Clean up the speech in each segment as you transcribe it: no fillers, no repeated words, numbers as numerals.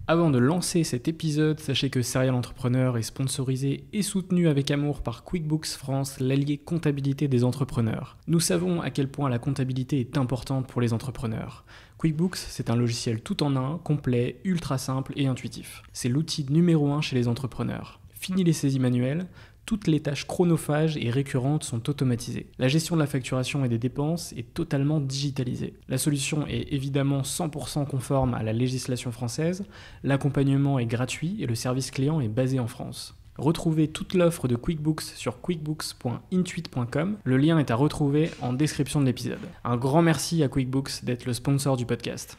Avant de lancer cet épisode, sachez que Serial Entrepreneur est sponsorisé et soutenu avec amour par QuickBooks France, l'allié comptabilité des entrepreneurs. Nous savons à quel point la comptabilité est importante pour les entrepreneurs. QuickBooks, c'est un logiciel tout en un, complet, ultra simple et intuitif. C'est l'outil numéro 1 chez les entrepreneurs. Fini les saisies manuelles, toutes les tâches chronophages et récurrentes sont automatisées. La gestion de la facturation et des dépenses est totalement digitalisée. La solution est évidemment 100% conforme à la législation française, l'accompagnement est gratuit et le service client est basé en France. Retrouvez toute l'offre de QuickBooks sur quickbooks.intuit.com. Le lien est à retrouver en description de l'épisode. Un grand merci à QuickBooks d'être le sponsor du podcast.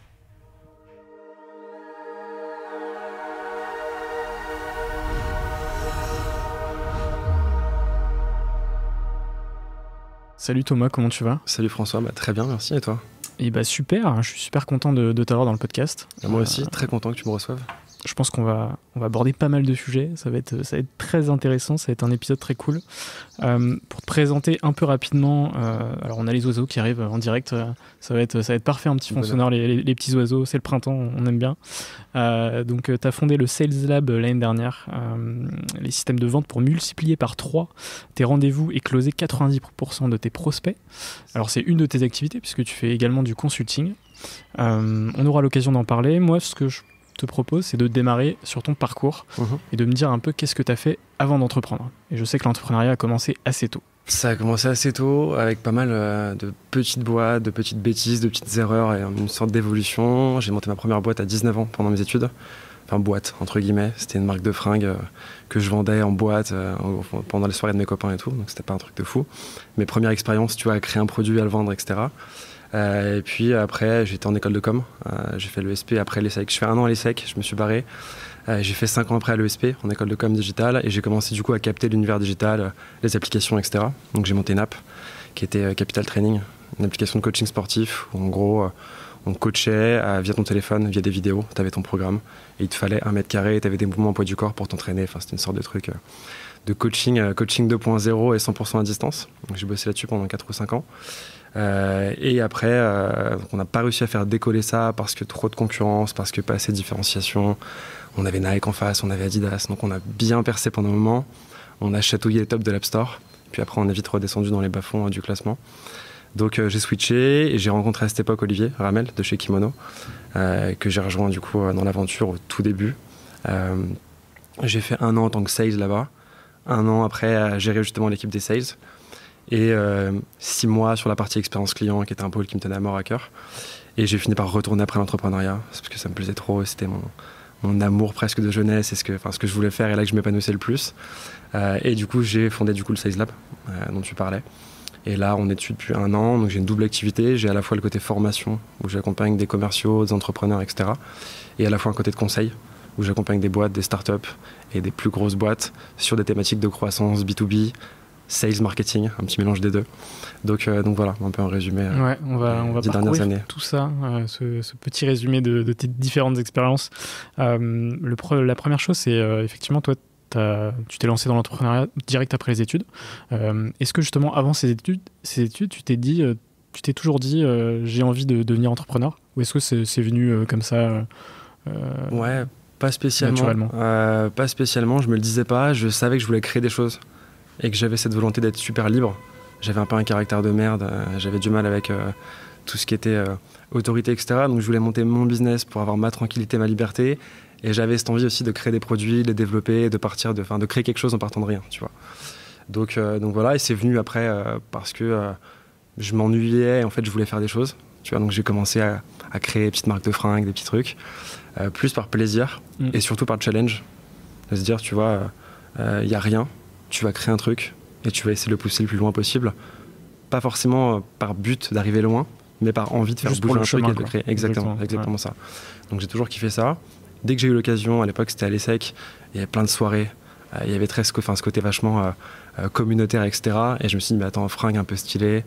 Salut Thomas, comment tu vas? Salut François, très bien, merci, et toi? Super, je suis super content de t'avoir dans le podcast. Et moi aussi, très content que tu me reçoives. Je pense qu'on va aborder pas mal de sujets, ça va être très intéressant, ça va être un épisode très cool. Pour te présenter un peu rapidement, alors on a les oiseaux qui arrivent en direct, ça va être parfait, un petit fond sonore, les petits oiseaux, c'est le printemps, on aime bien. Donc tu as fondé le Sales Lab l'année dernière, les systèmes de vente pour multiplier par 3 tes rendez-vous et closer 90% de tes prospects. Alors c'est une de tes activités puisque tu fais également du consulting. On aura l'occasion d'en parler. Moi, ce que je te propose, c'est de démarrer sur ton parcours et de me dire un peu qu'est-ce que tu as fait avant d'entreprendre. Et je sais que l'entrepreneuriat a commencé assez tôt. Ça a commencé assez tôt, avec pas mal de petites boîtes, de petites bêtises, de petites erreurs et une sorte d'évolution. J'ai monté ma première boîte à 19 ans pendant mes études. Enfin, boîte, entre guillemets. C'était une marque de fringues que je vendais en boîte pendant les soirées de mes copains et tout. Donc, c'était pas un truc de fou. Mes premières expériences, tu vois, à créer un produit, à le vendre, etc. Et puis après, j'étais en école de com. J'ai fait l'ESP après l'ESSEC. Je fais 1 an à l'ESSEC, je me suis barré. J'ai fait 5 ans après à l'ESP, en école de com digitale. Et j'ai commencé du coup à capter l'univers digital, les applications, etc. Donc j'ai monté une app qui était Capital Training, une application de coaching sportif où en gros, on coachait via ton téléphone, via des vidéos. Tu avais ton programme et il te fallait 1 mètre carré, tu avais des mouvements au poids du corps pour t'entraîner. Enfin, c'était une sorte de truc de coaching 2.0 et 100% à distance. Donc j'ai bossé là-dessus pendant 4 ou 5 ans. Et après, on n'a pas réussi à faire décoller ça parce que trop de concurrence, parce que pas assez de différenciation. On avait Nike en face, on avait Adidas, donc on a bien percé pendant un moment. On a chatouillé les tops de l'App Store, puis après on est vite redescendu dans les bas-fonds du classement. Donc j'ai switché et j'ai rencontré à cette époque Olivier Ramel de chez Kimono, que j'ai rejoint du coup dans l'aventure au tout début. J'ai fait 1 an en tant que sales là-bas, 1 an après à gérer justement l'équipe des sales. Et 6 mois sur la partie expérience client qui était un pôle qui me tenait à mort à cœur. Et j'ai fini par retourner après l'entrepreneuriat parce que ça me plaisait trop, c'était mon amour presque de jeunesse et ce que je voulais faire et là que je m'épanouissais le plus. Et du coup j'ai fondé le Sales Lab dont tu parlais. Et là on est dessus depuis 1 an, donc j'ai une double activité. J'ai à la fois le côté formation où j'accompagne des commerciaux, des entrepreneurs, etc. Et à la fois un côté de conseil où j'accompagne des boîtes, des startups et des plus grosses boîtes sur des thématiques de croissance B2B, sales, marketing, un petit mélange des deux. Donc voilà, un peu un résumé on va parcourir tout ça, ce petit résumé de tes différentes expériences. La première chose, c'est effectivement, toi, tu t'es lancé dans l'entrepreneuriat direct après les études. Est-ce que justement, avant ces études, tu t'es toujours dit j'ai envie de devenir entrepreneur? Ou est-ce que c'est venu comme ça Ouais, pas spécialement. Naturellement. Pas spécialement, je me le disais pas. Je savais que je voulais créer des choses et que j'avais cette volonté d'être super libre. J'avais un peu un caractère de merde, j'avais du mal avec tout ce qui était autorité, etc. Donc je voulais monter mon business pour avoir ma tranquillité, ma liberté. Et j'avais cette envie aussi de créer des produits, de les développer, de créer quelque chose en partant de rien, tu vois. Donc voilà, et c'est venu après parce que je m'ennuyais et en fait je voulais faire des choses. Tu vois, donc j'ai commencé à créer des petites marques de fringues, des petits trucs, plus par plaisir et surtout par challenge. De se dire, tu vois, il n'y a rien. Tu vas créer un truc et tu vas essayer de le pousser le plus loin possible. Pas forcément par but d'arriver loin, mais par envie de faire bouger un truc et de le créer. Exactement ça. Donc j'ai toujours kiffé ça. Dès que j'ai eu l'occasion, à l'époque c'était à l'ESSEC, il y avait plein de soirées, il y avait ce côté vachement communautaire, etc. Et je me suis dit, mais attends, fringue un peu stylé,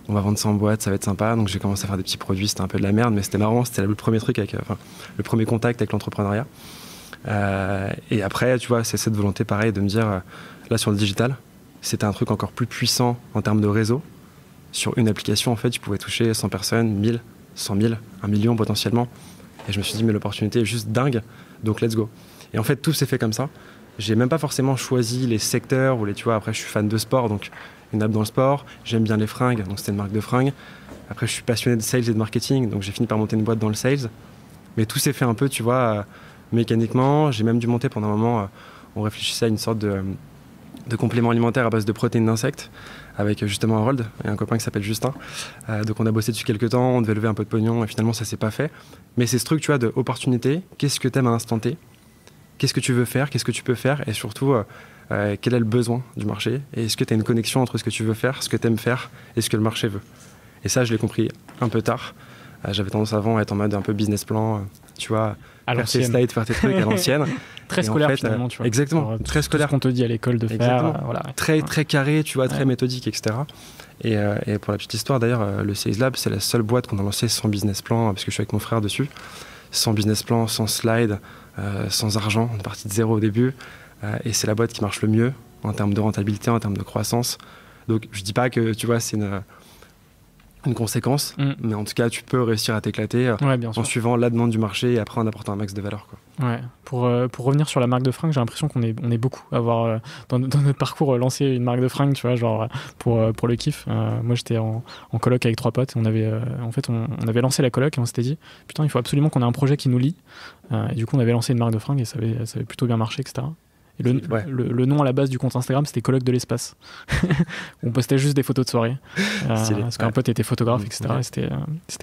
on va vendre ça en boîte, ça va être sympa. Donc j'ai commencé à faire des petits produits, c'était un peu de la merde, mais c'était marrant, c'était le premier truc le premier contact avec l'entrepreneuriat. Et après, tu vois, c'est cette volonté pareil de me dire, là sur le digital, c'était un truc encore plus puissant en termes de réseau. Sur une application, en fait, tu pouvais toucher 100 personnes, 1000, 100 000, 1 million potentiellement. Et je me suis dit, mais l'opportunité est juste dingue, donc let's go. Et en fait, tout s'est fait comme ça. J'ai même pas forcément choisi les secteurs, ou tu vois, après je suis fan de sport, donc une app dans le sport, j'aime bien les fringues, donc c'était une marque de fringues. Après je suis passionné de sales et de marketing, donc j'ai fini par monter une boîte dans le sales. Mais tout s'est fait un peu, tu vois, mécaniquement. J'ai même dû monter pendant un moment, on réfléchissait à une sorte de complément alimentaire à base de protéines d'insectes, avec justement Harold et un copain qui s'appelle Justin. Donc on a bossé dessus quelques temps, on devait lever un peu de pognon, et finalement ça s'est pas fait. Mais c'est ce truc, tu vois, de opportunité, qu'est-ce que t'aimes à l'instant T ? Qu'est-ce que tu veux faire, qu'est-ce que tu peux faire, et surtout, quel est le besoin du marché, et est-ce que tu as une connexion entre ce que tu veux faire, ce que tu aimes faire, et ce que le marché veut. Et ça, je l'ai compris un peu tard. J'avais tendance avant à être en mode un peu business plan, tu vois, faire tes slides, faire tes trucs à l'ancienne. Très scolaire, en fait, finalement, tu vois. Exactement, genre, très scolaire. Tout ce qu'on te dit à l'école de faire. Voilà. Très carré, tu vois, très méthodique, etc. Et pour la petite histoire, d'ailleurs, le Sales Lab, c'est la seule boîte qu'on a lancée sans business plan, parce que je suis avec mon frère dessus. Sans business plan, sans slide, sans argent, on est parti de zéro au début. Et c'est la boîte qui marche le mieux en termes de rentabilité, en termes de croissance. Donc je dis pas que, tu vois, c'est une conséquence, mais en tout cas, tu peux réussir à t'éclater en suivant la demande du marché et après en apportant un max de valeur, quoi. Ouais. Pour revenir sur la marque de fringues, j'ai l'impression qu'on est beaucoup à avoir dans notre parcours lancé une marque de fringues, tu vois, genre pour le kiff. Moi, j'étais en coloc avec 3 potes. On avait on avait lancé la coloc et on s'était dit putain, il faut absolument qu'on ait un projet qui nous lie. Et du coup, on avait lancé une marque de fringues et ça avait plutôt bien marché, etc. Et le nom à la base du compte Instagram, c'était Coloc de l'espace. On postait juste des photos de soirée. Parce qu'un pote était photographe, etc. Et c'était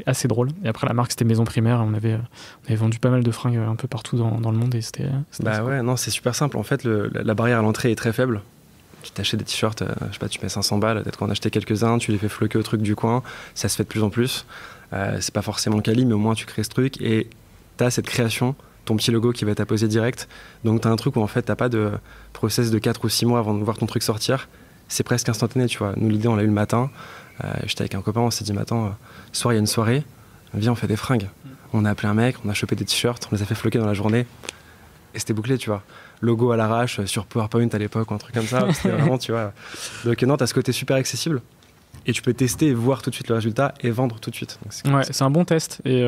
assez drôle. Et après, la marque, c'était Maison Primaire. On avait vendu pas mal de fringues un peu partout dans le monde. Et c'était ouais, non, c'est super simple. En fait, la barrière à l'entrée est très faible. Tu t'achètes des t-shirts, je sais pas, tu payes 500 balles. Peut-être qu'on en achetait quelques-uns, tu les fais floquer au truc du coin. Ça se fait de plus en plus. C'est pas forcément quali, mais au moins, tu crées ce truc. Et t'as cette création, ton petit logo qui va t'apposer direct. Donc t'as un truc où en fait t'as pas de process de 4 ou 6 mois avant de voir ton truc sortir. C'est presque instantané, tu vois. Nous, l'idée, on l'a eu le matin. J'étais avec un copain, on s'est dit, mais attends, ce soir il y a une soirée, viens, on fait des fringues. On a appelé un mec, on a chopé des t-shirts, on les a fait floquer dans la journée. Et c'était bouclé, tu vois. Logo à l'arrache sur PowerPoint à l'époque, ou un truc comme ça. C'était vraiment, tu vois. Donc non, t'as ce côté super accessible. Et tu peux tester et voir tout de suite le résultat et vendre tout de suite. Donc, c'est un bon test. Et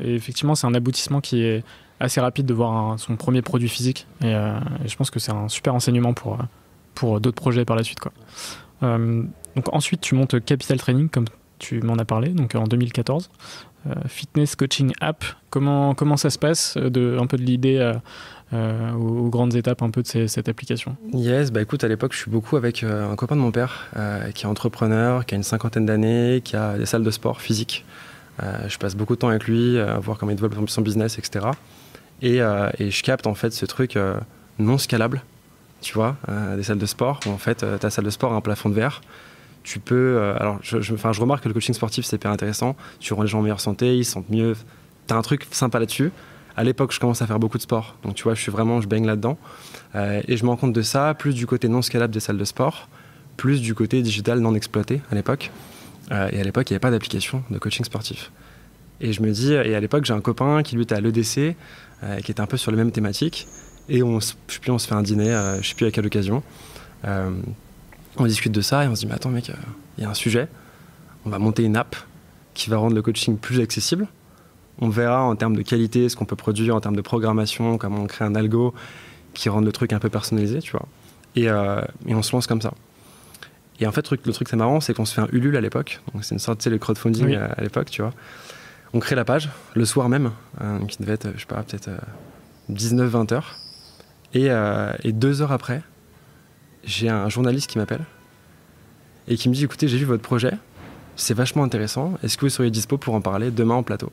effectivement, c'est un aboutissement qui est assez rapide de voir son premier produit physique. Et je pense que c'est un super enseignement pour d'autres projets par la suite, quoi. Donc ensuite, tu montes Capital Training, comme tu m'en as parlé, donc en 2014. Fitness Coaching App. Comment ça se passe un peu de l'idée aux grandes étapes un peu de cette application? Yes, bah écoute, à l'époque, je suis beaucoup avec un copain de mon père qui est entrepreneur, qui a une 50aine d'années, qui a des salles de sport physique. Je passe beaucoup de temps avec lui, à voir comment il développe son business, etc. Et je capte en fait ce truc non scalable, tu vois, des salles de sport où en fait ta salle de sport a un plafond de verre. Tu peux, alors je remarque que le coaching sportif c'est hyper intéressant, tu rends les gens en meilleure santé, ils se sentent mieux, t'as un truc sympa là-dessus. À l'époque je commence à faire beaucoup de sport, donc tu vois je baigne là-dedans, et je me rends compte de ça, plus du côté non scalable des salles de sport, plus du côté digital non exploité à l'époque, et à l'époque il n'y avait pas d'application de coaching sportif. Et je me dis, et à l'époque j'ai un copain qui lui était à l'EDC, qui était un peu sur les mêmes thématiques, et on se fait un dîner, je sais plus à quelle occasion. On discute de ça et on se dit, mais attends mec, il y a un sujet, on va monter une app qui va rendre le coaching plus accessible. On verra en termes de qualité ce qu'on peut produire, en termes de programmation, comment on crée un algo qui rende le truc un peu personnalisé, tu vois. Et on se lance comme ça. Et en fait, le truc c'est marrant, c'est qu'on se fait un Ulule à l'époque. Donc c'est une sorte, tu sais, le crowdfunding oui. À l'époque, tu vois. On crée la page le soir même, qui devait être, je sais pas, peut-être 19-20 heures. Et 2 heures après, j'ai un journaliste qui m'appelle et qui me dit, écoutez, j'ai vu votre projet, c'est vachement intéressant, est-ce que vous seriez dispo pour en parler demain en plateau?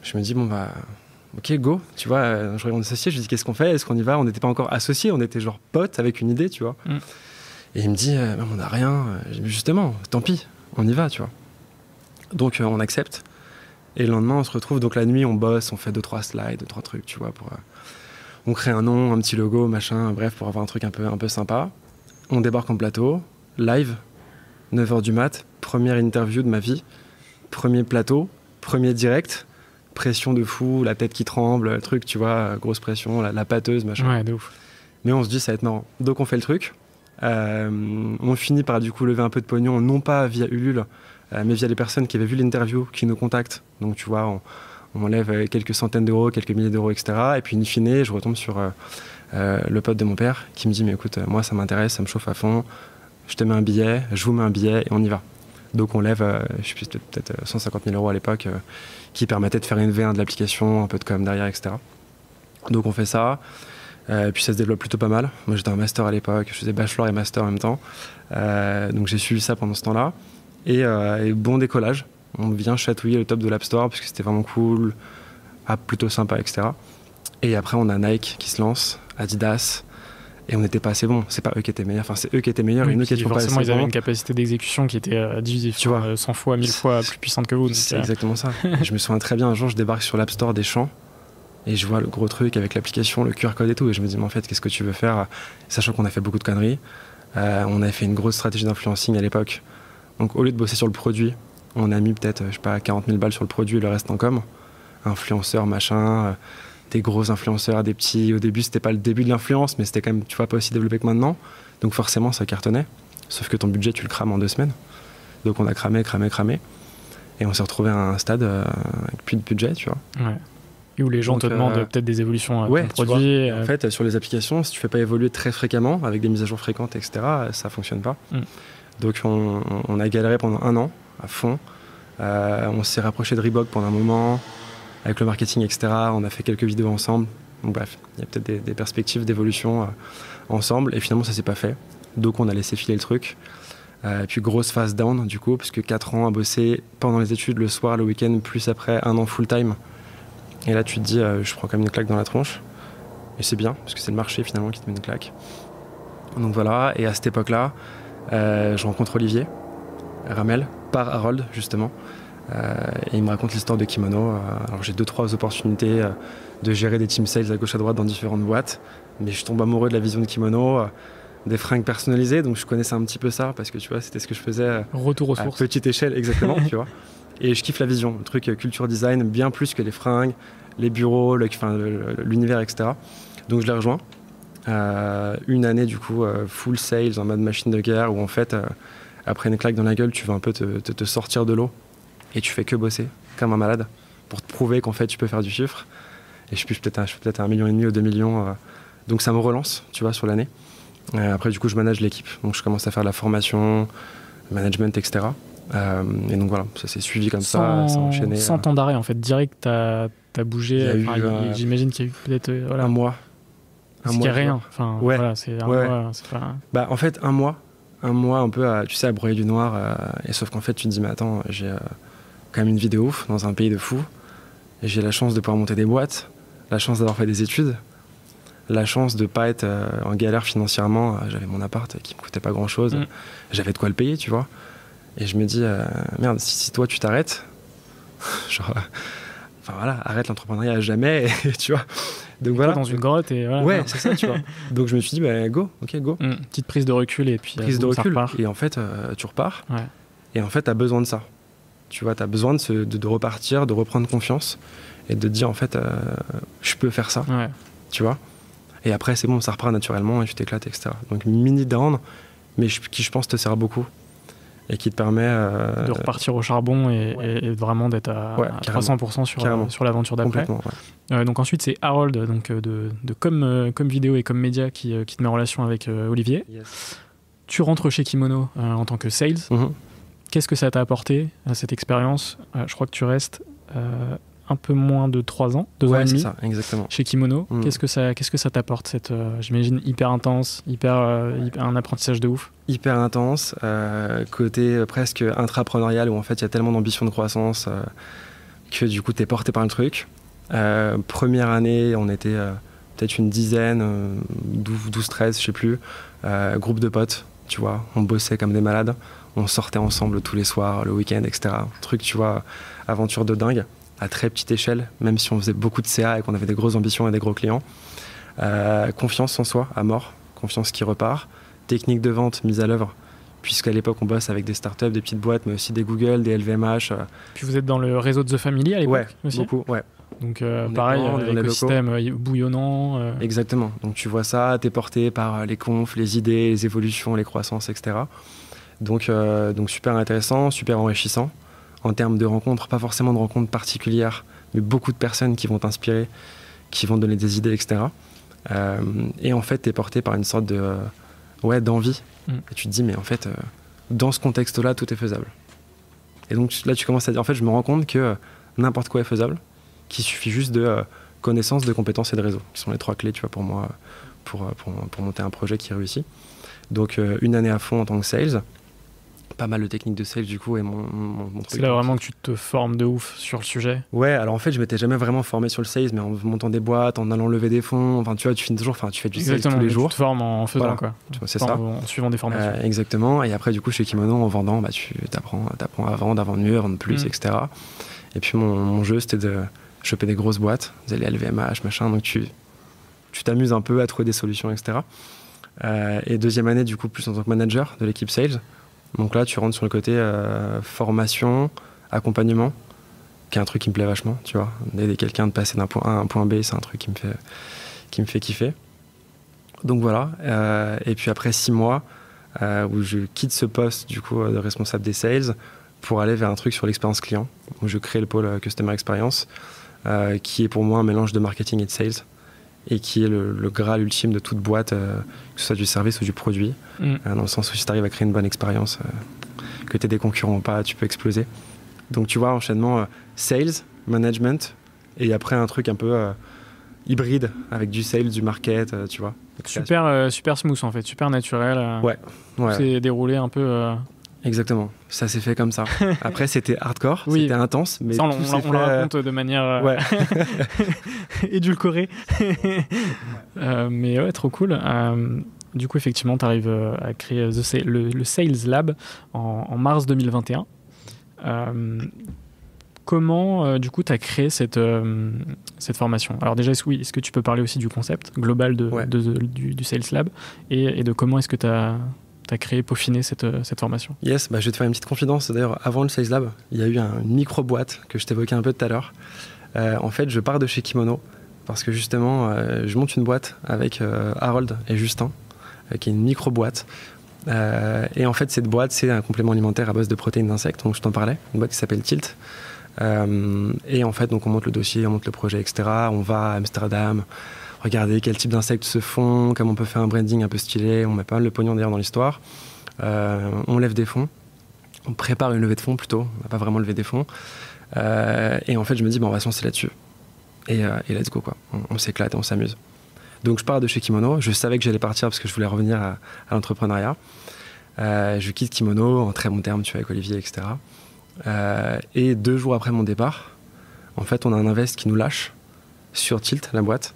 Je me dis, bon bah, ok, go, tu vois, je regarde mon associé, je lui dis, qu'est-ce qu'on fait, est-ce qu'on y va? On n'était pas encore associés, on était genre potes avec une idée, tu vois. Et il me dit, on n'a rien, justement, tant pis, on y va, tu vois. Donc on accepte, et le lendemain on se retrouve, donc la nuit on bosse, on fait 2-3 slides, 2-3 trucs, tu vois, on crée un nom, un petit logo, machin, bref, pour avoir un truc un peu sympa. On débarque en plateau, live, 9h du mat, première interview de ma vie, premier plateau, premier direct, pression de fou, la tête qui tremble, le truc, tu vois, grosse pression, la pâteuse, machin. Ouais, de ouf. Mais on se dit, ça va être marrant. Donc on fait le truc. On finit par du coup lever un peu de pognon, non pas via Ulule, mais via les personnes qui avaient vu l'interview, qui nous contactent. Donc tu vois, on lève quelques centaines d'euros, quelques milliers d'euros, etc. Et puis, in fine, je retombe sur le pote de mon père qui me dit, mais écoute, moi, ça m'intéresse, ça me chauffe à fond, je te mets un billet, je vous mets un billet et on y va. Donc, on lève, je sais plus, peut-être 150 000 euros à l'époque, qui permettait de faire une V1 de l'application, un peu de com derrière, etc. Donc, on fait ça. Puis ça se développe plutôt pas mal. Moi j'étais en master à l'époque, je faisais bachelor et master en même temps. Donc j'ai suivi ça pendant ce temps-là. Et bon décollage. On vient chatouiller le top de l'App Store parce que c'était vraiment cool, plutôt sympa, etc. Et après on a Nike qui se lance, Adidas. Et on n'était pas assez bon. C'est pas eux qui étaient meilleurs. Enfin, c'est eux qui étaient meilleurs et nous qui étions pas assez bons. Forcément, ils avaient une capacité d'exécution qui était divisée, tu vois, 100 fois, 1000 fois plus puissante que vous. C'est exactement ça. Je me souviens très bien, un jour, je débarque sur l'App Store des Champs. Et je vois le gros truc avec l'application, le QR code et tout. Et je me dis, mais en fait, qu'est-ce que tu veux faire? Sachant qu'on a fait beaucoup de conneries. On avait fait une grosse stratégie d'influencing à l'époque. Donc, au lieu de bosser sur le produit, on a mis peut-être, je sais pas, 40 000 balles sur le produit et le reste en com. Influenceurs, machin, des gros influenceurs, des petits. Au début, c'était pas le début de l'influence, mais c'était quand même, tu vois, pas aussi développé que maintenant. Donc, forcément, ça cartonnait. Sauf que ton budget, tu le crames en 2 semaines. Donc, on a cramé. Et on s'est retrouvé à un stade avec plus de budget, tu vois. Ouais. Et où les gens te demandent peut-être des évolutions à ton produit. En fait, sur les applications, si tu fais pas évoluer très fréquemment, avec des mises à jour fréquentes, etc., ça fonctionne pas. Donc on a galéré pendant 1 an, à fond. On s'est rapproché de Reebok pendant un moment, avec le marketing, etc. On a fait quelques vidéos ensemble. Donc bref, il y a peut-être des perspectives d'évolution ensemble. Et finalement, ça s'est pas fait. Donc on a laissé filer le truc. Et puis grosse phase down, du coup, parce que 4 ans à bosser pendant les études, le soir, le week-end, plus après 1 an full-time. Et là, tu te dis, je prends quand même une claque dans la tronche. Et c'est bien, parce que c'est le marché finalement qui te met une claque. Donc voilà, et à cette époque-là, je rencontre Olivier Ramel, par Harold justement. Et il me raconte l'histoire de Kimono. Alors j'ai 2-3 opportunités de gérer des team sales à gauche à droite dans différentes boîtes. Mais je tombe amoureux de la vision de Kimono, des fringues personnalisées. Donc je connaissais un petit peu ça, parce que tu vois, c'était ce que je faisais Retour aux sources. À petite échelle, exactement, tu vois. Et je kiffe la vision, le truc culture design, bien plus que les fringues, les bureaux, l'univers, etc. Donc je l'ai rejoint. 1 année du coup, full sales en mode machine de guerre, où en fait, après une claque dans la gueule, tu veux un peu te sortir de l'eau. Et tu fais que bosser, comme un malade, pour te prouver qu'en fait tu peux faire du chiffre. Et je fais peut-être 1,5 million ou 2 millions. Donc ça me relance, tu vois, sur l'année. Après du coup, je manage l'équipe. Donc je commence à faire la formation, le management, etc. Et donc voilà, ça s'est suivi comme ça, ça a enchaîné. Sans temps d'arrêt en fait, direct t'as bougé. J'imagine qu'il y a eu peut-être 1 mois. C'est qu'il n'y a rien. Enfin, ouais. Voilà, c'est un mois. C'est pas... Bah en fait 1 mois un peu à, tu sais, à broyer du noir. Et sauf qu'en fait tu te dis mais attends, j'ai quand même une vie de ouf dans un pays de fous. Et j'ai la chance de pouvoir monter des boîtes, la chance d'avoir fait des études, la chance de pas être en galère financièrement. J'avais mon appart qui me coûtait pas grand chose. J'avais de quoi le payer, tu vois. Et je me dis, merde, si toi tu t'arrêtes, genre, enfin voilà, arrête l'entrepreneuriat à jamais, et, tu vois. Donc voilà. Dans une grotte et voilà. Ouais, c'est ça, tu vois. Donc je me suis dit, bah, go. Petite prise de recul et puis. Prise de recul. Et en fait, tu repars. Ouais. Et en fait, t'as besoin de ça. Tu vois, t'as besoin de repartir, de reprendre confiance et de te dire, en fait, je peux faire ça. Ouais. Tu vois. Et après, c'est bon, ça repart naturellement et tu t'éclates, etc. Donc mini down, mais qui je pense te sert beaucoup. Et qui te permet de repartir au charbon et vraiment d'être à 300% sur l'aventure d'après. Donc ensuite c'est Harold donc de comme vidéo et comme média qui te met en relation avec Olivier. Yes. Tu rentres chez Kimono en tant que sales. Qu'est-ce que ça t'a apporté à cette expérience? Je crois que tu restes un peu moins de 3 ans, 2 ans et demi, ça, exactement. chez Kimono. Qu'est-ce que ça t'apporte, cette, j'imagine, hyper intense, un apprentissage de ouf? Hyper intense, côté presque intrapreneurial, où en fait il y a tellement d'ambition de croissance que du coup t'es porté par le truc. Première année, on était peut-être une dizaine, 12-13, je sais plus, groupe de potes, tu vois, on bossait comme des malades, on sortait ensemble tous les soirs, le week-end, etc. Truc, tu vois, aventure de dingue. À très petite échelle, même si on faisait beaucoup de CA et qu'on avait des grosses ambitions et des gros clients. Confiance en soi, à mort, confiance qui repart. Technique de vente mise à l'œuvre, puisqu'à l'époque on bosse avec des startups, des petites boîtes, mais aussi des Google, des LVMH. Puis vous êtes dans le réseau de The Family à l'époque? Ouais, aussi beaucoup, ouais. Donc pareil, l'écosystème bouillonnant. Exactement, donc tu vois ça, t'es porté par les confs, les idées, les évolutions, les croissances, etc. Donc super intéressant, super enrichissant. En termes de rencontres, pas forcément de rencontres particulières, mais beaucoup de personnes qui vont t'inspirer, qui vont te donner des idées, etc. Et en fait, tu es porté par une sorte de d'envie. Et tu te dis, mais en fait, dans ce contexte-là, tout est faisable. Et donc là, tu commences à dire, en fait, je me rends compte que n'importe quoi est faisable, qu'il suffit juste de connaissances, de compétences et de réseau, qui sont les 3 clés, tu vois, pour moi, pour monter un projet qui réussit. Donc, une année à fond en tant que sales, pas mal de techniques de sales du coup, et mon truc. C'est là vraiment que tu te formes de ouf sur le sujet. Ouais, alors en fait, je m'étais jamais vraiment formé sur le sales, mais en montant des boîtes, en allant lever des fonds, enfin tu vois, tu finis toujours, enfin tu fais du sales tous les jours. Tu te formes en faisant, voilà, quoi. Tu vois, c'est ça. En suivant des formations. Exactement. Et après, du coup, chez Kimono, en vendant, bah, tu apprends à vendre mieux, à vendre plus, etc. Et puis mon jeu, c'était de choper des grosses boîtes, les LVMH, machin. Donc tu t'amuses un peu à trouver des solutions, etc. Et deuxième année, du coup, plus en tant que manager de l'équipe sales. Donc là, tu rentres sur le côté formation, accompagnement, qui est un truc qui me plaît vachement, tu vois. D'aider quelqu'un de passer d'un point A à un point B, c'est un truc qui me fait kiffer. Donc voilà. Et puis après 6 mois, où je quitte ce poste du coup de responsable des sales pour aller vers un truc sur l'expérience client, où je crée le pôle Customer Experience, qui est pour moi un mélange de marketing et de sales, et qui est le graal ultime de toute boîte, que ce soit du service ou du produit, dans le sens où si tu arrives à créer une bonne expérience, que tu aies des concurrents ou pas, tu peux exploser. Donc tu vois, enchaînement sales, management, et après un truc un peu hybride, avec du sales, du market, tu vois. Super smooth en fait, super naturel. Ouais. C'est déroulé un peu... Exactement, ça s'est fait comme ça. Après, c'était hardcore, c'était intense. Mais ça, on le raconte de manière édulcorée. Mais ouais, trop cool. Du coup, effectivement, tu arrives à créer le Sales Lab en mars 2021. Comment, du coup, tu as créé cette formation? Alors déjà, est-ce que tu peux parler aussi du concept global du Sales Lab et de comment est-ce que tu as créé, peaufiné cette formation? Yes, je vais te faire une petite confidence. D'ailleurs, avant le Sales Lab, il y a eu une micro-boîte que je t'évoquais un peu tout à l'heure. En fait, je pars de chez Kimono parce que justement, je monte une boîte avec Harold et Justin, qui est une micro-boîte. Et en fait, cette boîte, c'est un complément alimentaire à base de protéines d'insectes, donc je t'en parlais, une boîte qui s'appelle Tilt. Et en fait, donc on monte le dossier, on monte le projet, etc. On va à Amsterdam, regarder quel type d'insectes se font, comment on peut faire un branding un peu stylé. On met pas mal de pognon d'ailleurs dans l'histoire. On lève des fonds. On prépare une levée de fonds plutôt. On n'a pas vraiment levé des fonds. Et en fait, je me dis, on va se lancer là-dessus. Et let's go, quoi. On s'éclate et on s'amuse. Donc, je pars de chez Kimono. Je savais que j'allais partir parce que je voulais revenir à l'entrepreneuriat. Je quitte Kimono en très bon terme, tu vois, avec Olivier, etc. Et 2 jours après mon départ, en fait, on a un invest qui nous lâche sur Tilt, la boîte,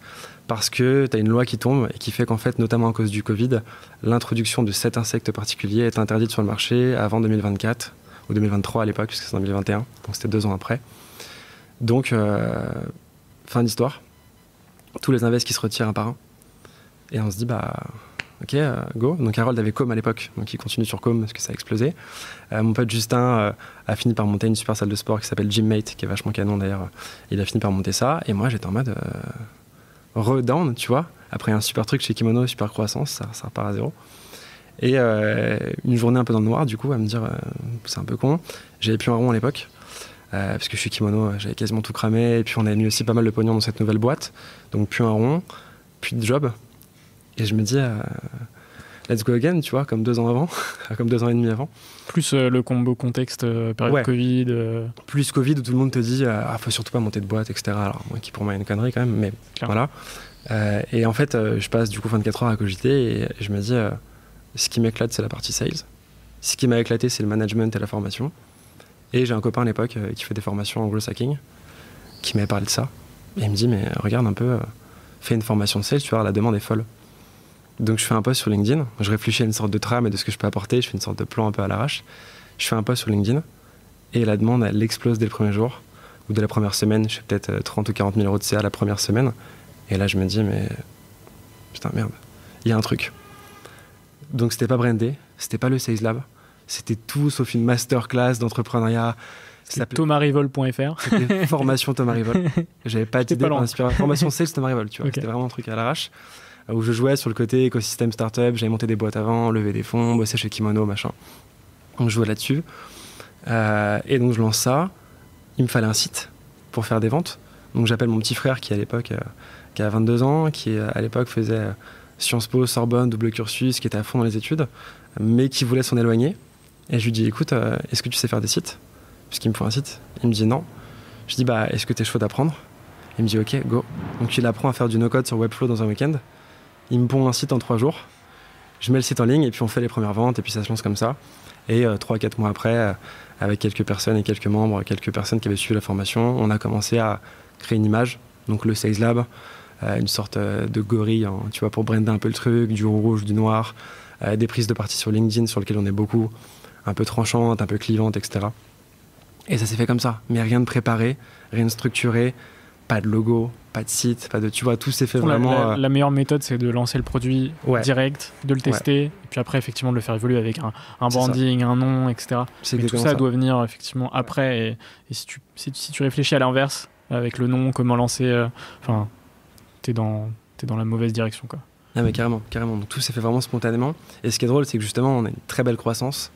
parce que tu as une loi qui tombe et qui fait qu'en fait, notamment à cause du Covid, l'introduction de cet insecte particulier est interdite sur le marché avant 2024, ou 2023 à l'époque, puisque c'est en 2021, donc c'était 2 ans après. Donc, fin d'histoire. Tous les invests qui se retirent un par un. Et on se dit, ok, go. Donc Harold avait Com à l'époque, donc il continue sur Com parce que ça a explosé. Mon pote Justin a fini par monter une super salle de sport qui s'appelle Gymmate, qui est vachement canon d'ailleurs. Il a fini par monter ça, et moi j'étais en mode redown, tu vois. Après un super truc chez Kimono, super croissance, ça repart à zéro. Et une journée un peu dans le noir, du coup, à me dire, c'est un peu con. J'avais plus un rond à l'époque, parce que chez Kimono, j'avais quasiment tout cramé, et puis on avait mis aussi pas mal de pognon dans cette nouvelle boîte. Donc plus un rond, plus de job. Et je me dis, let's go again, tu vois, comme 2 ans avant, comme 2 ans et demi avant. Plus le combo contexte, période Covid. Plus Covid, où tout le monde te dit, faut surtout pas monter de boîte, etc. Alors, moi, qui pour moi est une connerie quand même, mais voilà. Et en fait, je passe du coup 24 heures à cogiter, et je me dis, ce qui m'éclate, c'est la partie sales. Ce qui m'a éclaté, c'est le management et la formation. Et j'ai un copain à l'époque qui fait des formations en growth hacking, qui m'avait parlé de ça. Et il me dit, mais regarde un peu, fais une formation de sales, tu vois, la demande est folle. Donc je fais un post sur LinkedIn, je réfléchis à une sorte de trame et de ce que je peux apporter, je fais une sorte de plan un peu à l'arrache. Je fais un post sur LinkedIn et la demande, elle explose dès le premier jour, ou dès la première semaine. Je fais peut-être 30 ou 40 000 euros de CA la première semaine. Et là je me dis, mais putain merde, il y a un truc. Donc c'était pas brandé, c'était pas le Sales Lab, c'était tout sauf une masterclass d'entrepreneuriat. C'était thomasrivol.fr. C'était formation Thomas Rivol. J'avais pas d'idée pour inspirer. Formation Sales Thomas Rivol, tu vois. Okay. C'était vraiment un truc à l'arrache. Où je jouais sur le côté écosystème startup, j'avais monté des boîtes avant, levé des fonds, bossé chez Kimono, machin. Donc je jouais là-dessus. Et donc je lance ça. Il me fallait un site pour faire des ventes. Donc j'appelle mon petit frère qui à l'époque qui a 22 ans, qui à l'époque faisait Sciences Po, Sorbonne, double cursus, qui était à fond dans les études, mais qui voulait s'en éloigner. Et je lui dis écoute, est-ce que tu sais faire des sites? Puisqu'il me faut un site. Il me dit non. Je dis bah est-ce que t'es chaud d'apprendre? Il me dit ok, go. Donc il apprend à faire du no-code sur Webflow dans un week-end. Il me pond un site en 3 jours. Je mets le site en ligne et puis on fait les premières ventes et puis ça se lance comme ça. Et 3-4 mois après, avec quelques personnes et quelques membres, quelques personnes qui avaient suivi la formation, on a commencé à créer une image. Donc le Sales Lab, une sorte de gorille, tu vois, pour brander un peu le truc, du rouge, du noir, des prises de parti sur LinkedIn sur lesquelles on est beaucoup, un peu tranchantes, un peu clivantes, etc. Et ça s'est fait comme ça, mais rien de préparé, rien de structuré, pas de logo, pas de site, pas de, tu vois, tout s'est fait vraiment... La meilleure méthode, c'est de lancer le produit direct, de le tester, et puis après, effectivement, de le faire évoluer avec un branding, un nom, etc. Mais tout ça doit venir, effectivement, après. Et si tu réfléchis à l'inverse, avec le nom, comment lancer, t'es dans la mauvaise direction, quoi. Ah mais carrément. Donc, tout s'est fait vraiment spontanément. Et ce qui est drôle, c'est que justement, on a une très belle croissance.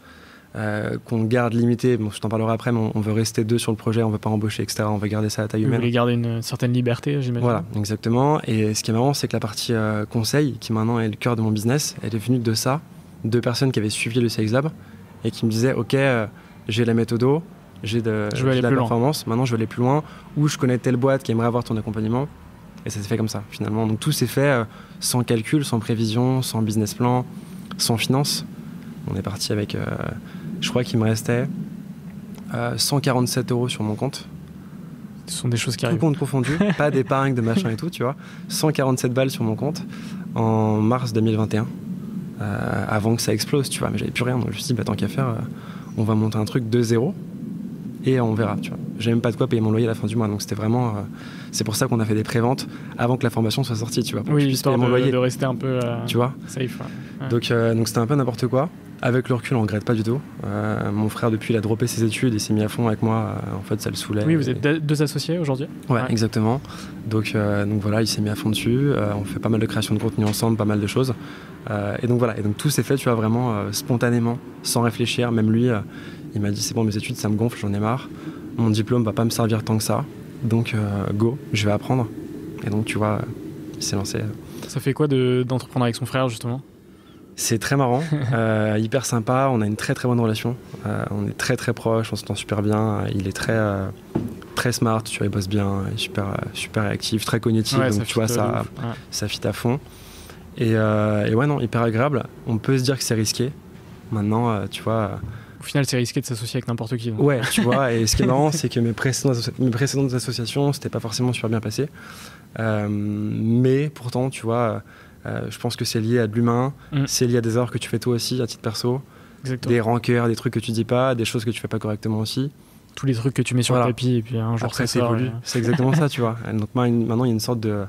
Qu'on garde limité, bon, je t'en parlerai après, mais on veut rester 2 sur le projet, on veut pas embaucher, etc. On veut garder ça à taille humaine. Vous voulez garder une certaine liberté, j'imagine. Voilà, exactement. Et ce qui est marrant, c'est que la partie conseil, qui maintenant est le cœur de mon business, elle est venue de ça, 2 personnes qui avaient suivi le Sales Lab et qui me disaient ok, j'ai la méthodo, j'ai de la performance, maintenant je veux aller plus loin, ou je connais telle boîte qui aimerait avoir ton accompagnement. Et ça s'est fait comme ça, finalement. Donc tout s'est fait sans calcul, sans prévision, sans business plan, sans finance. On est parti avec... je crois qu'il me restait 147 € sur mon compte. Ce sont des choses qui arrivent. Tout compte confondu, pas d'épargne, de machin et tout, tu vois. 147 balles sur mon compte en mars 2021, avant que ça explose, tu vois. Mais j'avais plus rien, donc je me suis dit, tant qu'à faire, on va monter un truc de 0 et on verra, tu vois. J'ai même pas de quoi payer mon loyer à la fin du mois, donc c'était vraiment... c'est pour ça qu'on a fait des préventes avant que la formation soit sortie, tu vois. Oui, histoire de rester un peu tu vois safe. Ouais. Donc c'était un peu n'importe quoi. Avec le recul, on regrette pas du tout. Mon frère, depuis, il a droppé ses études et s'est mis à fond avec moi. En fait, ça le saoulait. Oui, vous êtes 2 associés aujourd'hui ? Ouais, exactement. Donc voilà, il s'est mis à fond dessus. On fait pas mal de création de contenu ensemble, pas mal de choses. Et donc voilà. Et donc tout s'est fait, tu vois, vraiment spontanément, sans réfléchir. Même lui, il m'a dit c'est bon, mes études, ça me gonfle, j'en ai marre. Mon diplôme va pas me servir tant que ça. Donc go, je vais apprendre. Et donc tu vois, il s'est lancé. Ça fait quoi d'entreprendre avec son frère, justement ? C'est très marrant, hyper sympa, on a une très très bonne relation, on est très très proches, on s'entend super bien, il est très smart, tu vois, il bosse bien, il est super réactif, très cognitif, donc tu vois, ça fit à fond. Et ouais, non, hyper agréable, on peut se dire que c'est risqué, maintenant, tu vois... Au final, c'est risqué de s'associer avec n'importe qui. Donc. Ouais, tu vois, et ce qui est marrant, c'est que mes précédentes associations, c'était pas forcément super bien passé, mais pourtant, tu vois... je pense que c'est lié à de l'humain, c'est lié à des erreurs que tu fais toi aussi à titre perso, exactement. Des rancœurs, des trucs que tu dis pas, des choses que tu fais pas correctement aussi. Tous les trucs que tu mets sur le tapis et puis un jour après, ça sort. C'est exactement ça, tu vois. Donc maintenant il y a une sorte de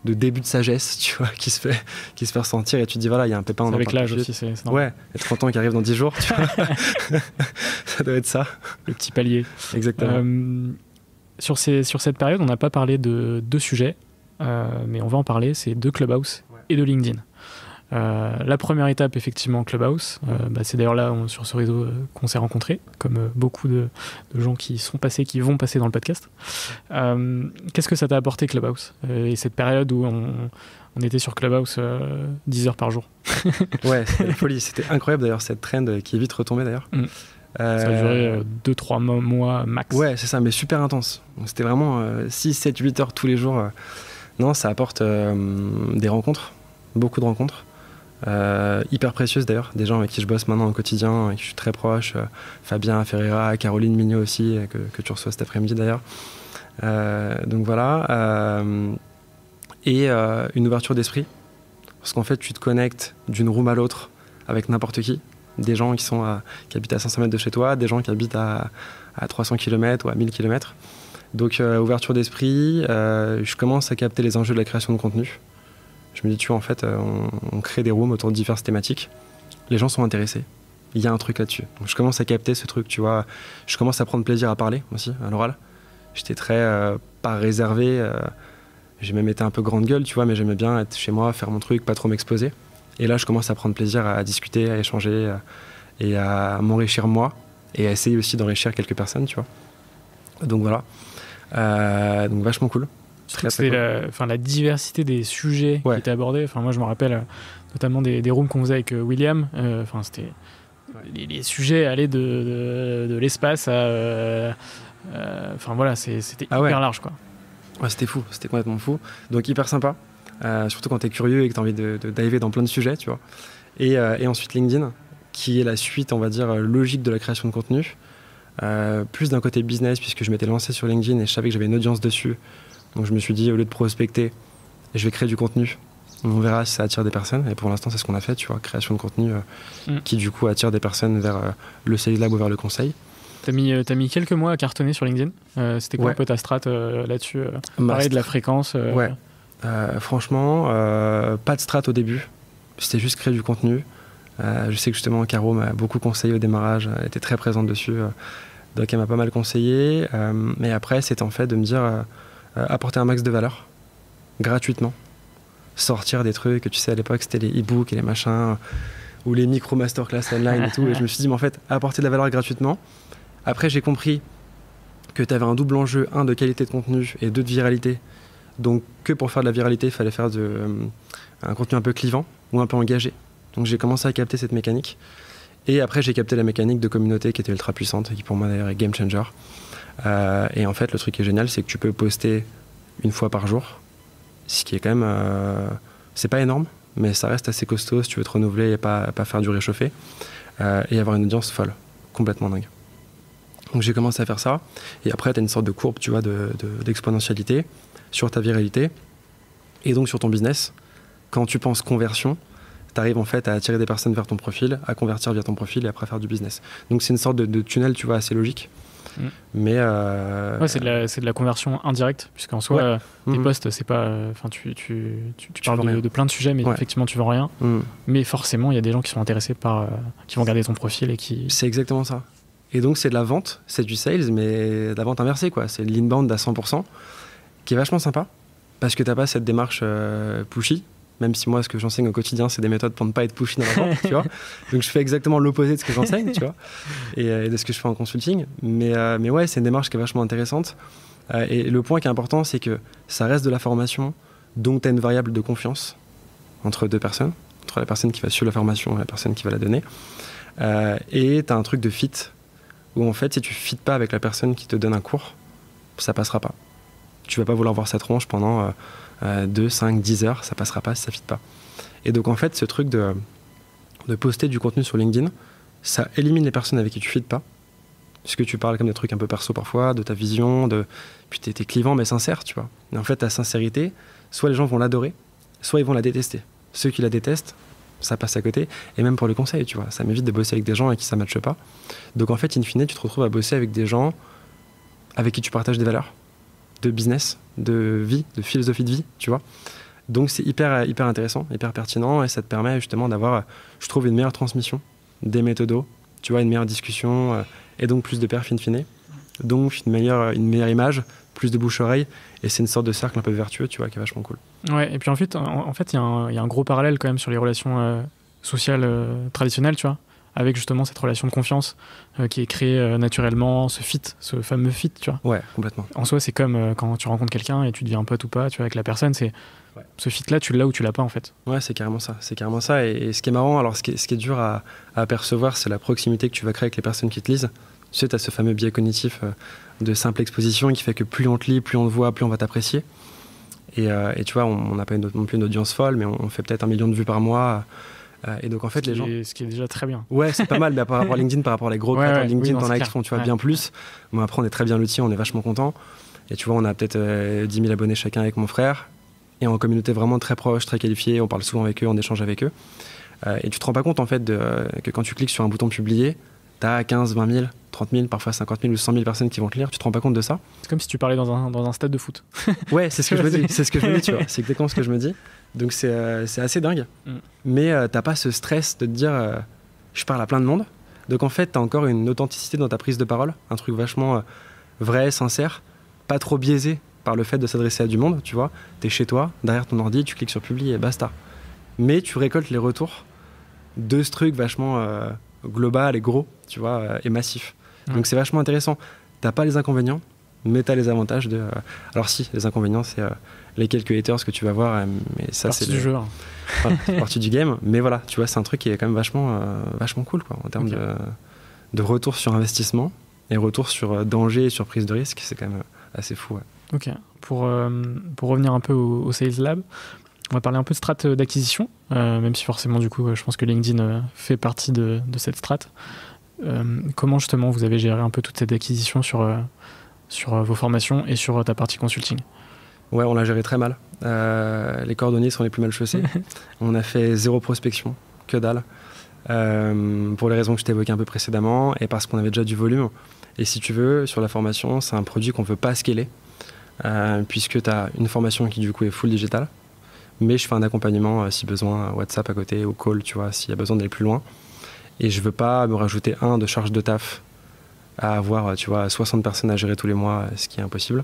début de sagesse, tu vois, qui se fait ressentir et tu te dis voilà, il y a un pépin. Avec l'âge aussi, c'est normal. Ouais, et 30 ans qui arrive dans 10 jours, tu vois. Ça doit être ça. Le petit palier. Exactement. Sur cette période, on n'a pas parlé de 2 sujets, mais on va en parler, c'est de Clubhouse et de LinkedIn. La première étape, effectivement, Clubhouse. C'est d'ailleurs là, sur ce réseau, qu'on s'est rencontrés, comme beaucoup de gens qui vont passer dans le podcast. Qu'est-ce que ça t'a apporté, Clubhouse, et cette période où on était sur Clubhouse 10 heures par jour? Ouais, c'était folie. C'était incroyable, d'ailleurs, cette trend qui est vite retombée, d'ailleurs. Ça a duré 2-3 mois max. Ouais, c'est ça, mais super intense. Donc, c'était vraiment 6, 7, 8 heures tous les jours. Non, ça apporte des rencontres, beaucoup de rencontres. Hyper précieuses d'ailleurs, des gens avec qui je bosse maintenant au quotidien, avec qui je suis très proche, Fabien Ferreira, Caroline Mignot aussi, que tu reçois cet après-midi d'ailleurs. Donc voilà. Et une ouverture d'esprit, parce qu'en fait tu te connectes d'une room à l'autre avec n'importe qui. Des gens qui habitent à 500 mètres de chez toi, des gens qui habitent à 300 km ou à 1000 km. Donc ouverture d'esprit, je commence à capter les enjeux de la création de contenu. Je me dis, tu vois, en fait, on crée des rooms autour de diverses thématiques. Les gens sont intéressés. Il y a un truc là-dessus. Donc je commence à capter ce truc, tu vois. Je commence à prendre plaisir à parler aussi, à l'oral. J'étais très pas réservé. J'ai même été un peu grande gueule, tu vois, mais j'aimais bien être chez moi, faire mon truc, pas trop m'exposer. Et là, je commence à prendre plaisir à discuter, à échanger et à m'enrichir moi et à essayer aussi d'enrichir quelques personnes, tu vois. Donc voilà. Donc vachement cool. C'était la diversité des sujets qui étaient abordés. Enfin, moi, je me rappelle notamment des rooms qu'on faisait avec William. C'était les sujets allaient de l'espace à... c'était hyper large, quoi. Ouais, c'était fou, c'était complètement fou. Donc hyper sympa, surtout quand t'es curieux et que t'as envie de diver dans plein de sujets, tu vois. Et ensuite LinkedIn, qui est la suite, on va dire, logique de la création de contenu. Plus d'un côté business, puisque je m'étais lancé sur LinkedIn et je savais que j'avais une audience dessus. Donc je me suis dit, au lieu de prospecter, je vais créer du contenu. On verra si ça attire des personnes. Et pour l'instant, c'est ce qu'on a fait, tu vois, création de contenu qui du coup attire des personnes vers le Sales Lab ou vers le conseil. T'as mis quelques mois à cartonner sur LinkedIn. C'était quoi un peu ta strat là-dessus pareil, de la fréquence franchement, pas de strat au début. C'était juste créer du contenu. Je sais que justement, Caro m'a beaucoup conseillé au démarrage. Elle était très présente dessus. Donc elle m'a pas mal conseillé. Mais après, c'était en fait de me dire apporter un max de valeur gratuitement. Sortir des trucs, tu sais, à l'époque, c'était les e-books et les machins, ou les micro-masterclass online et tout. Et je me suis dit, mais en fait, apporter de la valeur gratuitement. Après, j'ai compris que tu avais un double enjeu, un de qualité de contenu et deux de viralité. Donc, que pour faire de la viralité, il fallait faire un contenu un peu clivant ou un peu engagé. Donc, j'ai commencé à capter cette mécanique. Et après, j'ai capté la mécanique de communauté qui était ultra puissante et qui, pour moi, d'ailleurs, est game changer. Et en fait, le truc qui est génial, c'est que tu peux poster une fois par jour. Ce qui est quand même... c'est pas énorme, mais ça reste assez costaud si tu veux te renouveler et pas faire du réchauffé. Et avoir une audience folle, complètement dingue. Donc j'ai commencé à faire ça. Et après, tu as une sorte de courbe, tu vois, d'exponentialité sur ta viralité. Et donc sur ton business, quand tu penses conversion, tu arrives en fait à attirer des personnes vers ton profil, à convertir via ton profil et après faire du business. Donc c'est une sorte de tunnel, tu vois, assez logique. Mais c'est de la conversion indirecte, puisqu'en soi, tes posts, c'est pas. Tu parles de plein de sujets, mais effectivement, tu vends rien. Mais forcément, il y a des gens qui sont intéressés qui vont regarder ton profil et qui. C'est exactement ça. Et donc, c'est de la vente, c'est du sales, mais de la vente inversée, quoi. C'est de l'inbound à 100%, qui est vachement sympa, parce que t'as pas cette démarche pushy. Même si moi, ce que j'enseigne au quotidien, c'est des méthodes pour ne pas être pushy dans la vente, tu vois. Donc, je fais exactement l'opposé de ce que j'enseigne, tu vois, et de ce que je fais en consulting. Mais ouais, c'est une démarche qui est vachement intéressante. Et le point qui est important, c'est que ça reste de la formation, donc tu as une variable de confiance entre deux personnes, entre la personne qui va suivre la formation et la personne qui va la donner. Et tu as un truc de fit, où en fait, si tu ne fites pas avec la personne qui te donne un cours, ça passera pas. Tu vas pas vouloir voir sa tronche pendant 2, 5, 10 heures, ça passera pas si ça fit pas. Et donc en fait, ce truc de poster du contenu sur LinkedIn, ça élimine les personnes avec qui tu fites pas, puisque tu parles comme des trucs un peu perso parfois, de ta vision, puis t'es clivant mais sincère, tu vois. Et en fait, ta sincérité, soit les gens vont l'adorer, soit ils vont la détester. Ceux qui la détestent, ça passe à côté. Et même pour les conseils, tu vois, ça m'évite de bosser avec des gens avec qui ça ne matche pas. Donc en fait, in fine, tu te retrouves à bosser avec des gens avec qui tu partages des valeurs de business, de vie, de philosophie de vie, tu vois. Donc c'est hyper intéressant, hyper pertinent, et ça te permet justement d'avoir, je trouve, une meilleure transmission des méthodos, tu vois, une meilleure discussion, et donc plus de perf in fine, donc une meilleure image, plus de bouche-oreille, et c'est une sorte de cercle un peu vertueux, tu vois, qui est vachement cool. Ouais, et puis en fait, il y a un gros parallèle quand même sur les relations sociales traditionnelles, tu vois, avec justement cette relation de confiance qui est créée naturellement, ce fameux fit, tu vois. Ouais, complètement. En soi, c'est comme quand tu rencontres quelqu'un et tu deviens un pote ou pas, tu vois, avec la personne, ce fit-là, tu l'as ou tu l'as pas, en fait. Ouais, c'est carrément ça. Et ce qui est marrant, alors ce qui est dur à apercevoir, c'est la proximité que tu vas créer avec les personnes qui te lisent. Tu sais, tu as ce fameux biais cognitif de simple exposition qui fait que plus on te lit, plus on te voit, plus on va t'apprécier. Et tu vois, on n'a pas non plus une audience folle, mais on fait peut-être 1 million de vues par mois. Et donc en fait, ce qui est déjà très bien. Ouais, c'est pas mal, mais par rapport à LinkedIn, par rapport à les gros créateurs LinkedIn, t'en as qui font, tu vois, bien plus. Bon, après, on est très bien l'outil, on est vachement content. Et tu vois, on a peut-être 10 000 abonnés chacun avec mon frère. Et en communauté vraiment très proche, très qualifiée, on parle souvent avec eux, on échange avec eux. Et tu te rends pas compte en fait que quand tu cliques sur un bouton publier, t'as 15, 20 000, 30 000, parfois 50 000 ou 100 000 personnes qui vont te lire, tu te rends pas compte de ça. C'est comme si tu parlais dans un stade de foot. Ouais, c'est ce que je me dis, tu vois, c'est exactement ce que je me dis. Donc c'est assez dingue. Mais t'as pas ce stress de te dire je parle à plein de monde. Donc en fait, t'as encore une authenticité dans ta prise de parole, un truc vachement vrai, sincère, pas trop biaisé par le fait de s'adresser à du monde, tu vois. T'es chez toi, derrière ton ordi, tu cliques sur publier et basta. Mais tu récoltes les retours de ce truc vachement global et gros, tu vois, et massif. Donc c'est vachement intéressant. T'as pas les inconvénients, mais tu as les avantages de... alors si, les inconvénients, c'est les quelques haters que tu vas voir, mais ça, c'est du jeu. Enfin, partie du game, mais voilà, tu vois, c'est un truc qui est quand même vachement cool, quoi, en termes de retour sur investissement et retour sur danger et sur prise de risque, c'est quand même assez fou. Ouais. Ok, pour revenir un peu au Sales Lab, on va parler un peu de strat d'acquisition, même si forcément, du coup, je pense que LinkedIn fait partie de cette strat. Comment justement vous avez géré un peu toute cette acquisition sur vos formations et sur ta partie consulting? Ouais, on l'a géré très mal. Les cordonniers sont les plus mal chaussés. On a fait 0 prospection, que dalle. Pour les raisons que je t'évoquais un peu précédemment et parce qu'on avait déjà du volume. Et si tu veux, sur la formation, c'est un produit qu'on ne veut pas scaler puisque tu as une formation qui du coup est full digital. Mais je fais un accompagnement si besoin, WhatsApp à côté ou call, tu vois, s'il y a besoin d'aller plus loin. Et je veux pas me rajouter de charge de taf à avoir, tu vois, 60 personnes à gérer tous les mois, ce qui est impossible.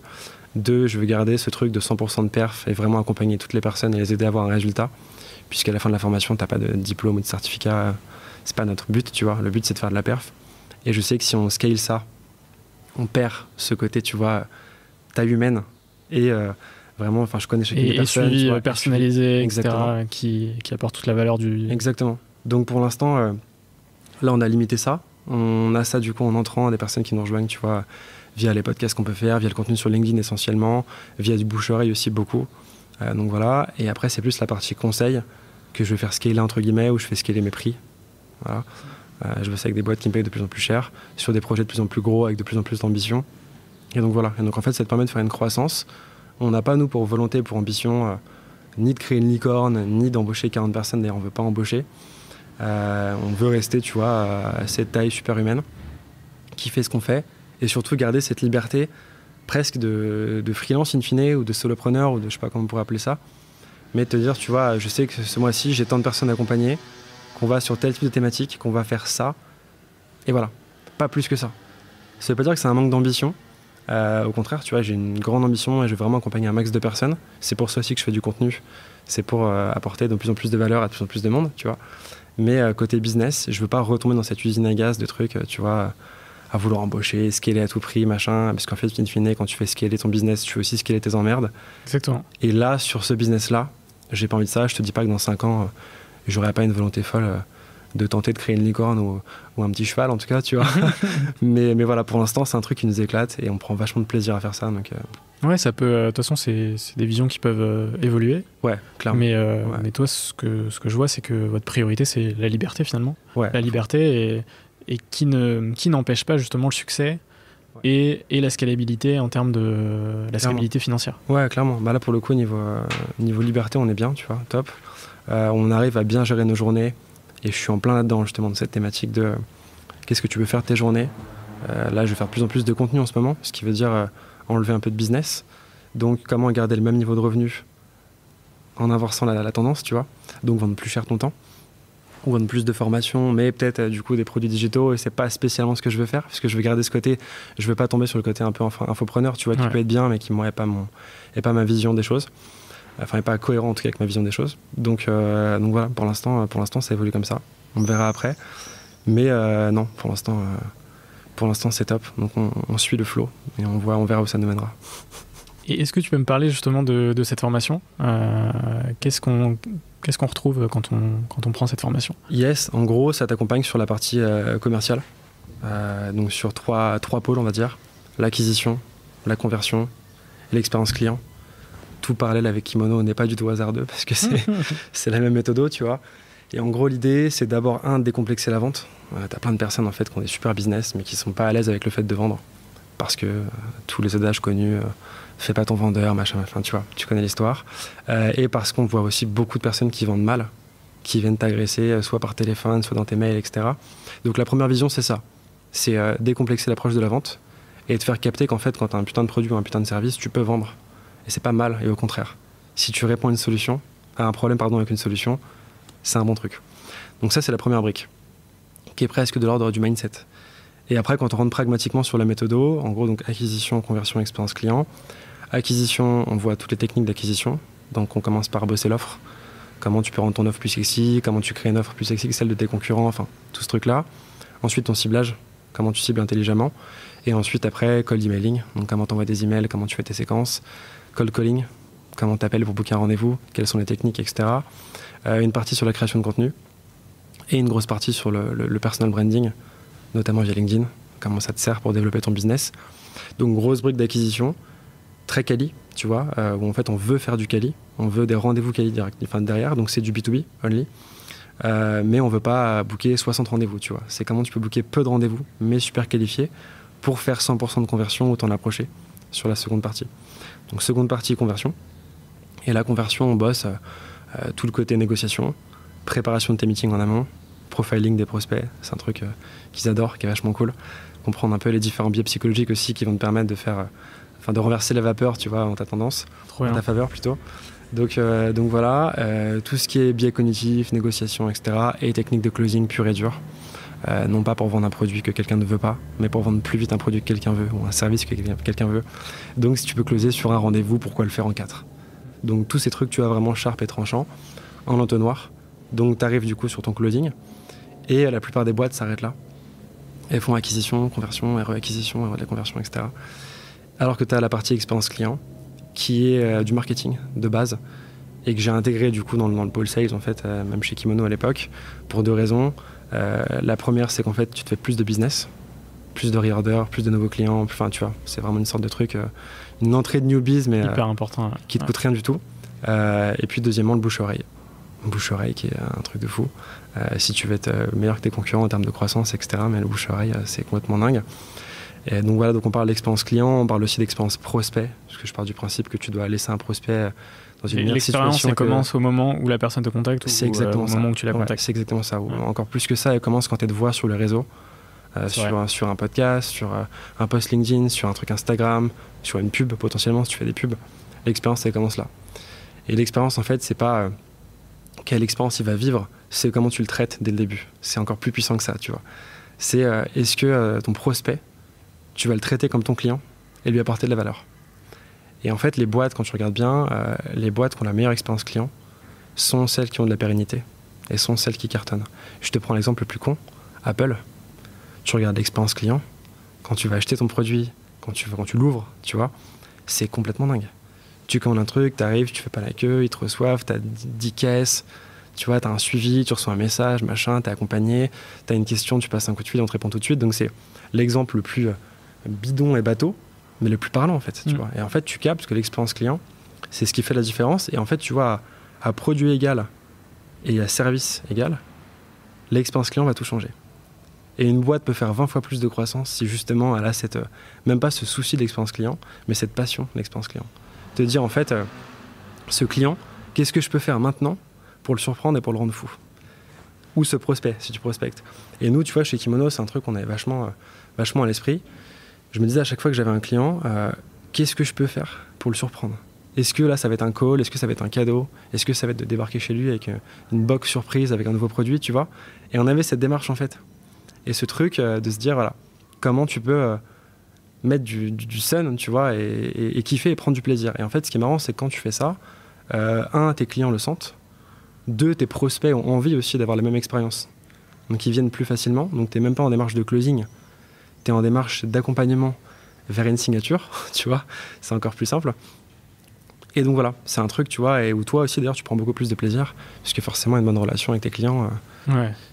2, je veux garder ce truc de 100% de perf et vraiment accompagner toutes les personnes et les aider à avoir un résultat. Puisqu'à la fin de la formation, t'as pas de diplôme ou de certificat. C'est pas notre but, tu vois. Le but, c'est de faire de la perf. Et je sais que si on scale ça, on perd ce côté, tu vois, taille humaine et vraiment, enfin, je connais chacune des personnes. Et suivi tu vois, personnalisé, etc., qui apporte toute la valeur du... Exactement. Donc pour l'instant, là, on a limité ça. On a ça, du coup, en entrant, des personnes qui nous rejoignent, tu vois, via les podcasts qu'on peut faire, via le contenu sur LinkedIn essentiellement, via du bouche-oreille aussi beaucoup. Donc voilà. Et après, c'est plus la partie conseil que je vais faire scaler, entre guillemets, où je fais scaler mes prix. Voilà. Je bosse avec des boîtes qui me payent de plus en plus cher, sur des projets de plus en plus gros, avec de plus en plus d'ambition. Et donc voilà. Et donc en fait, ça te permet de faire une croissance. On n'a pas, nous, pour volonté, pour ambition, ni de créer une licorne, ni d'embaucher 40 personnes. D'ailleurs, on ne veut pas embaucher. On veut rester, tu vois, à cette taille super humaine qui fait ce qu'on fait et surtout garder cette liberté presque de freelance in fine ou de solopreneur ou de je sais pas comment on pourrait appeler ça, mais te dire, tu vois, je sais que ce mois-ci j'ai tant de personnes accompagnées, qu'on va sur tel type de thématique, qu'on va faire ça et voilà, pas plus que ça. Ça veut pas dire que c'est un manque d'ambition, au contraire, tu vois, j'ai une grande ambition et je veux vraiment accompagner un max de personnes. C'est pour ça aussi que je fais du contenu, c'est pour apporter de plus en plus de valeur à de plus en plus de monde, tu vois. Mais côté business, je veux pas retomber dans cette usine à gaz de trucs, tu vois, à vouloir embaucher, scaler à tout prix, machin. Parce qu'en fait, in fine, quand tu fais scaler ton business, tu fais aussi scaler tes emmerdes. Exactement. Et là, sur ce business-là, j'ai pas envie de ça. Je te dis pas que dans 5 ans, j'aurais pas une volonté folle de tenter de créer une licorne ou un petit cheval, en tout cas, tu vois. mais voilà, pour l'instant, c'est un truc qui nous éclate et on prend vachement de plaisir à faire ça. Donc, ouais, ça peut. De toute façon, c'est des visions qui peuvent évoluer. Ouais, clairement. Mais toi, ce que je vois, c'est que votre priorité, c'est la liberté finalement. Ouais. La liberté et qui n'empêche pas justement le succès et la scalabilité en termes de la scalabilité financière. Ouais, clairement. Bah là, pour le coup, niveau liberté, on est bien, tu vois, top. On arrive à bien gérer nos journées et je suis en plein là-dedans, justement, de cette thématique de qu'est-ce que tu peux faire de tes journées. Là, je vais faire de plus en plus de contenu en ce moment, ce qui veut dire enlever un peu de business. Donc, comment garder le même niveau de revenu en inversant la tendance, tu vois. Donc, vendre plus cher ton temps, ou vendre plus de formations, mais peut-être du coup des produits digitaux, et c'est pas spécialement ce que je veux faire, parce que je veux garder ce côté, je veux pas tomber sur le côté un peu infopreneur, tu vois, qui peut être bien, mais qui n'est pas ma vision des choses. Enfin, n'est pas cohérent en tout cas avec ma vision des choses. Donc voilà, pour l'instant, ça évolue comme ça. On verra après. Mais non, pour l'instant, c'est top. Donc on suit le flow et on verra où ça nous mènera. Et est-ce que tu peux me parler justement de cette formation ? Qu'est-ce qu'on retrouve quand on prend cette formation ? Yes, en gros, ça t'accompagne sur la partie commerciale. Donc sur trois pôles, on va dire. L'acquisition, la conversion et l'expérience client. Tout parallèle avec Kimono n'est pas du tout hasardeux parce que c'est la même méthode, tu vois. Et en gros, l'idée, c'est d'abord, décomplexer la vente. T'as plein de personnes, en fait, qui ont des super business, mais qui sont pas à l'aise avec le fait de vendre. Parce que tous les adages connus, fais pas ton vendeur, machin, tu vois, tu connais l'histoire. Et parce qu'on voit aussi beaucoup de personnes qui vendent mal, qui viennent t'agresser, soit par téléphone, soit dans tes mails, etc. Donc la première vision, c'est ça. C'est décomplexer l'approche de la vente et te faire capter qu'en fait, quand t'as un putain de produit ou un putain de service, tu peux vendre. Et c'est pas mal, et au contraire. Si tu réponds à un problème avec une solution, c'est un bon truc. Donc ça, c'est la première brique, qui est presque de l'ordre du mindset. Et après, quand on rentre pragmatiquement sur la méthode, en gros, donc acquisition, conversion, expérience client. Acquisition, on voit toutes les techniques d'acquisition. Donc on commence par bosser l'offre. Comment tu peux rendre ton offre plus sexy, comment tu crées une offre plus sexy que celle de tes concurrents, enfin, tout ce truc-là. Ensuite, ton ciblage. comment tu cibles intelligemment. Et ensuite, après, cold emailing, donc comment tu envoies des emails, comment tu fais tes séquences. Cold calling, comment tu appelles pour booker un rendez-vous, quelles sont les techniques, etc. Une partie sur la création de contenu et une grosse partie sur le personal branding, notamment via LinkedIn, comment ça te sert pour développer ton business. Donc, grosse brique d'acquisition, très quali, tu vois, où en fait on veut faire du quali, on veut des rendez-vous quali derrière, donc c'est du B2B only. Mais on veut pas booker 60 rendez-vous, tu vois. C'est comment tu peux booker peu de rendez-vous, mais super qualifiés, pour faire 100% de conversion ou t'en approcher sur la seconde partie. Donc seconde partie, conversion. Et la conversion, on bosse tout le côté négociation, préparation de tes meetings en amont, profiling des prospects, c'est un truc qu'ils adorent, qui est vachement cool. Comprendre un peu les différents biais psychologiques aussi qui vont te permettre de faire, de renverser la vapeur, tu vois, en ta tendance, en ta faveur plutôt. Donc voilà, tout ce qui est biais cognitif, négociation, etc. et technique de closing pure et dure. Non pas pour vendre un produit que quelqu'un ne veut pas, mais pour vendre plus vite un produit que quelqu'un veut ou un service que quelqu'un veut. Donc si tu peux closer sur un rendez-vous, pourquoi le faire en 4 ? Donc tous ces trucs, tu as vraiment sharp et tranchant en entonnoir. Donc tu arrives du coup sur ton closing et la plupart des boîtes s'arrêtent là. Elles font acquisition, conversion, re-acquisition, de la conversion, etc. Alors que tu as la partie expérience client qui est du marketing de base et que j'ai intégré du coup dans le pôle sales en fait, même chez Kimono à l'époque, pour 2 raisons. La première, c'est qu'en fait, tu te fais plus de business, plus de reorders, plus de nouveaux clients. Enfin, tu vois, c'est vraiment une sorte de truc, une entrée de newbies, mais hyper important, qui te coûte rien du tout. Et puis, deuxièmement, le bouche-oreille. Bouche-oreille qui est un truc de fou. Si tu veux être meilleur que tes concurrents en termes de croissance, etc., mais le bouche-oreille, c'est complètement dingue. Et donc voilà, donc on parle d'expérience client, on parle aussi d'expérience prospect, parce que je pars du principe que tu dois laisser un prospect dans une meilleure situation. L'expérience, elle commence au moment où la personne te contacte ou au moment où tu la contactes. Ouais, c'est exactement ça. Encore plus que ça, elle commence quand elle te voit sur le réseau, sur un podcast, sur un post LinkedIn, sur un truc Instagram, sur une pub potentiellement si tu fais des pubs. L'expérience, elle commence là. Et l'expérience, en fait, c'est pas quelle expérience il va vivre, c'est comment tu le traites dès le début. C'est encore plus puissant que ça, tu vois. C'est est-ce que ton prospect, tu vas le traiter comme ton client et lui apporter de la valeur. Et en fait, les boîtes, quand tu regardes bien, les boîtes qui ont la meilleure expérience client sont celles qui ont de la pérennité et sont celles qui cartonnent. Je te prends l'exemple le plus con, Apple. Tu regardes l'expérience client, quand tu vas acheter ton produit, quand tu l'ouvres, tu vois, c'est complètement dingue. Tu commandes un truc, tu arrives, tu fais pas la queue, ils te reçoivent, tu as 10 caisses, tu vois, tu as un suivi, tu reçois un message, machin, tu es accompagné, tu as une question, tu passes un coup de fil, on te répond tout de suite. Donc c'est l'exemple le plus bidon et bateau, mais le plus parlant en fait, tu vois. Et en fait, tu captes que l'expérience client, c'est ce qui fait la différence. Et en fait, tu vois, à produit égal et à service égal, l'expérience client va tout changer. Et une boîte peut faire 20 fois plus de croissance si justement elle a cette, même pas ce souci de l'expérience client, mais cette passion de l'expérience client. Te dire en fait, ce client, qu'est-ce que je peux faire maintenant pour le surprendre et pour le rendre fou ? Ou ce prospect, si tu prospectes. Et nous, tu vois, chez Kimono, c'est un truc qu'on avait vachement à l'esprit. Je me disais à chaque fois que j'avais un client, qu'est-ce que je peux faire pour le surprendre ? Est-ce que là, ça va être un call ? Est-ce que ça va être un cadeau ? Est-ce que ça va être de débarquer chez lui avec une box surprise, avec un nouveau produit, tu vois ? Et on avait cette démarche, en fait. Et ce truc de se dire, voilà, comment tu peux mettre du sun, tu vois, et kiffer et prendre du plaisir. Et en fait, ce qui est marrant, c'est que quand tu fais ça, tes clients le sentent. 2, tes prospects ont envie aussi d'avoir la même expérience. Donc, ils viennent plus facilement. Donc, tu n'es même pas en démarche de closing. Tu es en démarche d'accompagnement vers une signature, tu vois, c'est encore plus simple. Et donc voilà, c'est un truc, tu vois, et où toi aussi d'ailleurs tu prends beaucoup plus de plaisir, parce que forcément une bonne relation avec tes clients,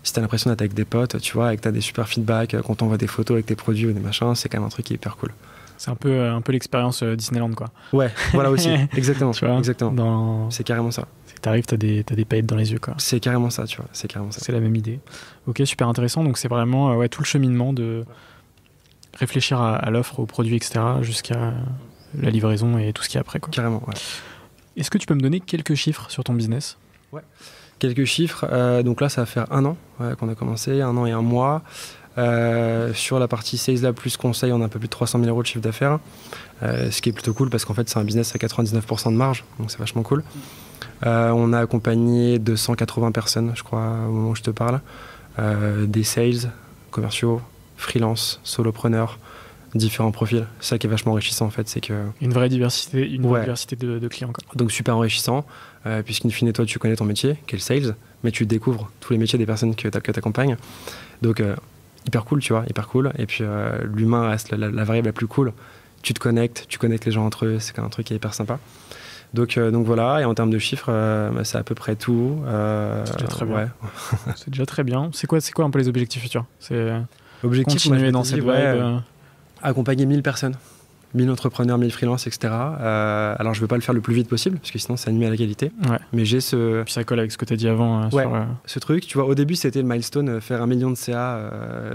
si t'as l'impression d'être avec des potes, tu vois, et que t'as des super feedbacks, quand t'envoies des photos avec tes produits ou des machins, c'est quand même un truc qui est hyper cool. C'est un peu l'expérience Disneyland, quoi. Ouais, voilà aussi, exactement. Tu vois, exactement. C'est carrément ça. T'arrives, t'as des paillettes dans les yeux, quoi. C'est carrément ça, tu vois, c'est carrément ça. C'est la même idée. Ok, super intéressant, donc c'est vraiment tout le cheminement de réfléchir à l'offre, aux produits, etc., jusqu'à la livraison et tout ce qui est après, quoi. Carrément, ouais. Est-ce que tu peux me donner quelques chiffres sur ton business ? Ouais. Quelques chiffres. Donc là, ça va faire 1 an qu'on a commencé, 1 an et 1 mois. Sur la partie Sales Lab plus conseil, on a un peu plus de 300 000 € de chiffre d'affaires. Ce qui est plutôt cool parce qu'en fait, c'est un business à 99% de marge. Donc c'est vachement cool. On a accompagné 280 personnes, je crois, au moment où je te parle. Des sales, commerciaux, freelance, solopreneurs, différents profils. C'est ça qui est vachement enrichissant en fait, c'est que une vraie diversité de clients, quoi. Donc super enrichissant, puisqu'in fine toi tu connais ton métier, qui est le sales, mais tu découvres tous les métiers des personnes que tu accompagnes. Donc hyper cool, tu vois, hyper cool. Et puis l'humain reste la variable la plus cool. Tu te connectes, tu connectes les gens entre eux, c'est quand même un truc qui est hyper sympa. Donc voilà, et en termes de chiffres, c'est à peu près tout. C'est déjà très bien. C'est déjà très bien. C'est quoi un peu les objectifs futurs? C'est continuer dans cette vibe. Accompagner 1000 personnes. 1000 entrepreneurs, 1000 freelances, etc. Alors, je ne veux pas le faire le plus vite possible, parce que sinon, ça nuit à la qualité. Ouais. Mais j'ai ce... Puis ça colle avec ce que tu as dit avant. Ce truc, tu vois, au début, c'était le milestone, faire 1 million de CA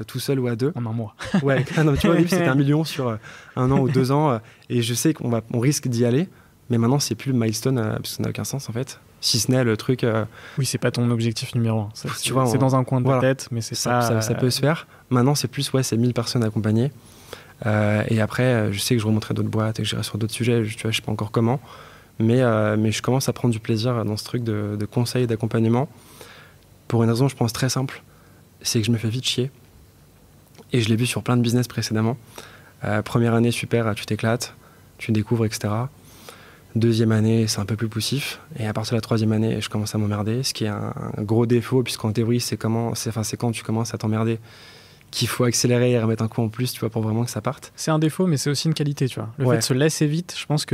tout seul ou à deux. En un mois. Ouais, non, tu vois, au début, c'était 1 million sur 1 an ou 2 ans. Et je sais qu'on risque d'y aller. Mais maintenant, c'est plus le milestone, parce que ça n'a aucun sens, en fait. Si ce n'est le truc... Oui, c'est pas ton objectif numéro 1. C'est dans un coin de ta tête, mais c'est ça peut se faire. Maintenant, c'est plus, c'est 1000 personnes accompagnées. Et après, je sais que je remonterai d'autres boîtes et que j'irai sur d'autres sujets, tu vois, je sais pas encore comment, mais je commence à prendre du plaisir dans ce truc de conseil et d'accompagnement pour une raison, je pense, très simple, c'est que je me fais vite chier et je l'ai vu sur plein de business précédemment. Première année, super, tu t'éclates, tu découvres, etc. Deuxième année, c'est un peu plus poussif, et à partir de la troisième année, je commence à m'emmerder, ce qui est un gros défaut, puisqu'en théorie, c'est quand tu commences à t'emmerder qu'il faut accélérer et remettre un coup en plus, tu vois, pour vraiment que ça parte. C'est un défaut, mais c'est aussi une qualité, tu vois. Le fait de se lasser vite, je pense,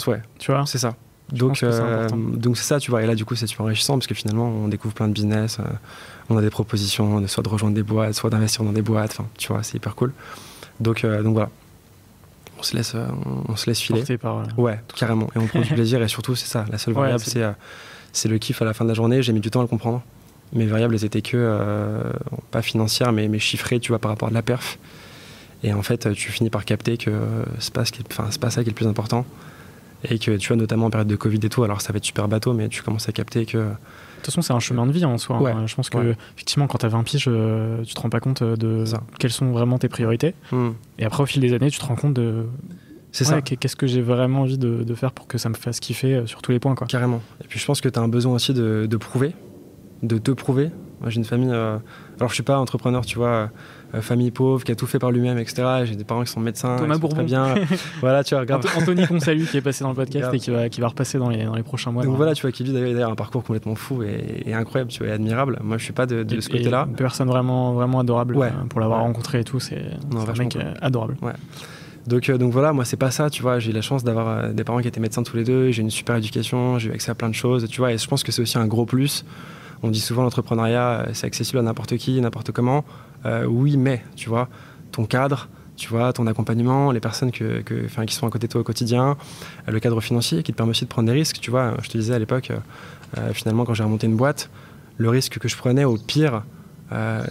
ouais. Tu vois, c'est ça. Donc c'est ça, tu vois. Et là, du coup, c'est super enrichissant parce que finalement, on découvre plein de business, on a des propositions, soit de rejoindre des boîtes, soit d'investir dans des boîtes. Enfin, tu vois, c'est hyper cool. Donc voilà. On se laisse filer. Ouais, carrément. Et on prend du plaisir. Et surtout, c'est ça. La seule variable, c'est le kiff à la fin de la journée. J'ai mis du temps à le comprendre. Mes variables, elles étaient pas financières, mais chiffrées, tu vois, par rapport à la perf. Et en fait, tu finis par capter que c'est pas ça qui est le plus important. Et que, tu vois, notamment en période de Covid et tout, alors ça va être super bateau, mais tu commences à capter que... De toute façon, c'est un chemin de vie en soi. Ouais. Je pense que, effectivement, quand tu as 20 piges, tu te rends pas compte de quelles sont vraiment tes priorités. Et après, au fil des années, tu te rends compte de... C'est ça. Qu'est-ce que j'ai vraiment envie de faire pour que ça me fasse kiffer sur tous les points, quoi. Carrément. Et puis, je pense que tu as un besoin aussi de prouver, de te prouver. Moi, j'ai une famille... alors, je suis pas entrepreneur, tu vois... famille pauvre, qui a tout fait par lui-même, etc. J'ai des parents qui sont médecins, Thomas qui sont très bien. Voilà, tu vois, regarde. Anthony qu'on salue, qui est passé dans le podcast et qui va repasser dans les prochains mois. Donc voilà, tu vois, qui vit d'ailleurs un parcour complètement fou et incroyable, tu vois, et admirable. Moi, je suis pas de ce côté-là. Une personne vraiment, vraiment adorable pour l'avoir rencontré et tout. C'est un mec adorable. Ouais. Donc voilà, moi, c'est pas ça, tu vois. J'ai eu la chance d'avoir des parents qui étaient médecins tous les deux. J'ai une super éducation, j'ai eu accès à plein de choses, tu vois. Et je pense que c'est aussi un gros plus. On dit souvent l'entrepreneuriat, c'est accessible à n'importe qui, n'importe comment. Oui, mais, tu vois, ton cadre, tu vois, ton accompagnement, les personnes qui sont à côté de toi au quotidien, le cadre financier qui te permet aussi de prendre des risques. Tu vois, je te disais à l'époque, finalement, quand j'ai remonté une boîte, le risque que je prenais, au pire,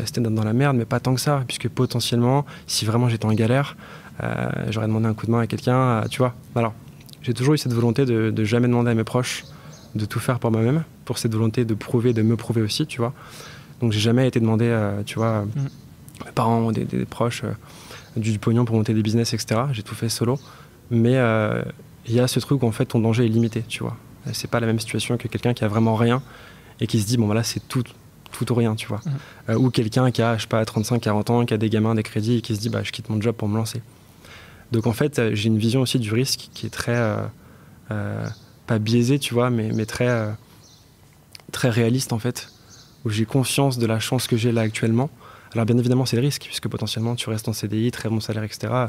c'était dans la merde, mais pas tant que ça, puisque potentiellement, si vraiment j'étais en galère, j'aurais demandé un coup de main à quelqu'un, tu vois. Alors, j'ai toujours eu cette volonté de jamais demander à mes proches de tout faire pour moi-même, pour cette volonté de prouver, de me prouver aussi, tu vois. Donc j'ai jamais été demandé, tu vois, mes parents ou des proches du pognon pour monter des business, etc. J'ai tout fait solo. Mais il y a ce truc où en fait ton danger est limité, tu vois. C'est pas la même situation que quelqu'un qui a vraiment rien et qui se dit, bon voilà, c'est tout ou rien, tu vois. Ou quelqu'un qui a, je sais pas, 35, 40 ans, qui a des gamins, des crédits et qui se dit, bah je quitte mon job pour me lancer. Donc en fait, j'ai une vision aussi du risque qui est très... pas biaisée, tu vois, mais très réaliste en fait, où j'ai conscience de la chance que j'ai là actuellement. Alors bien évidemment c'est le risque, puisque potentiellement tu restes en CDI, très bon salaire, etc.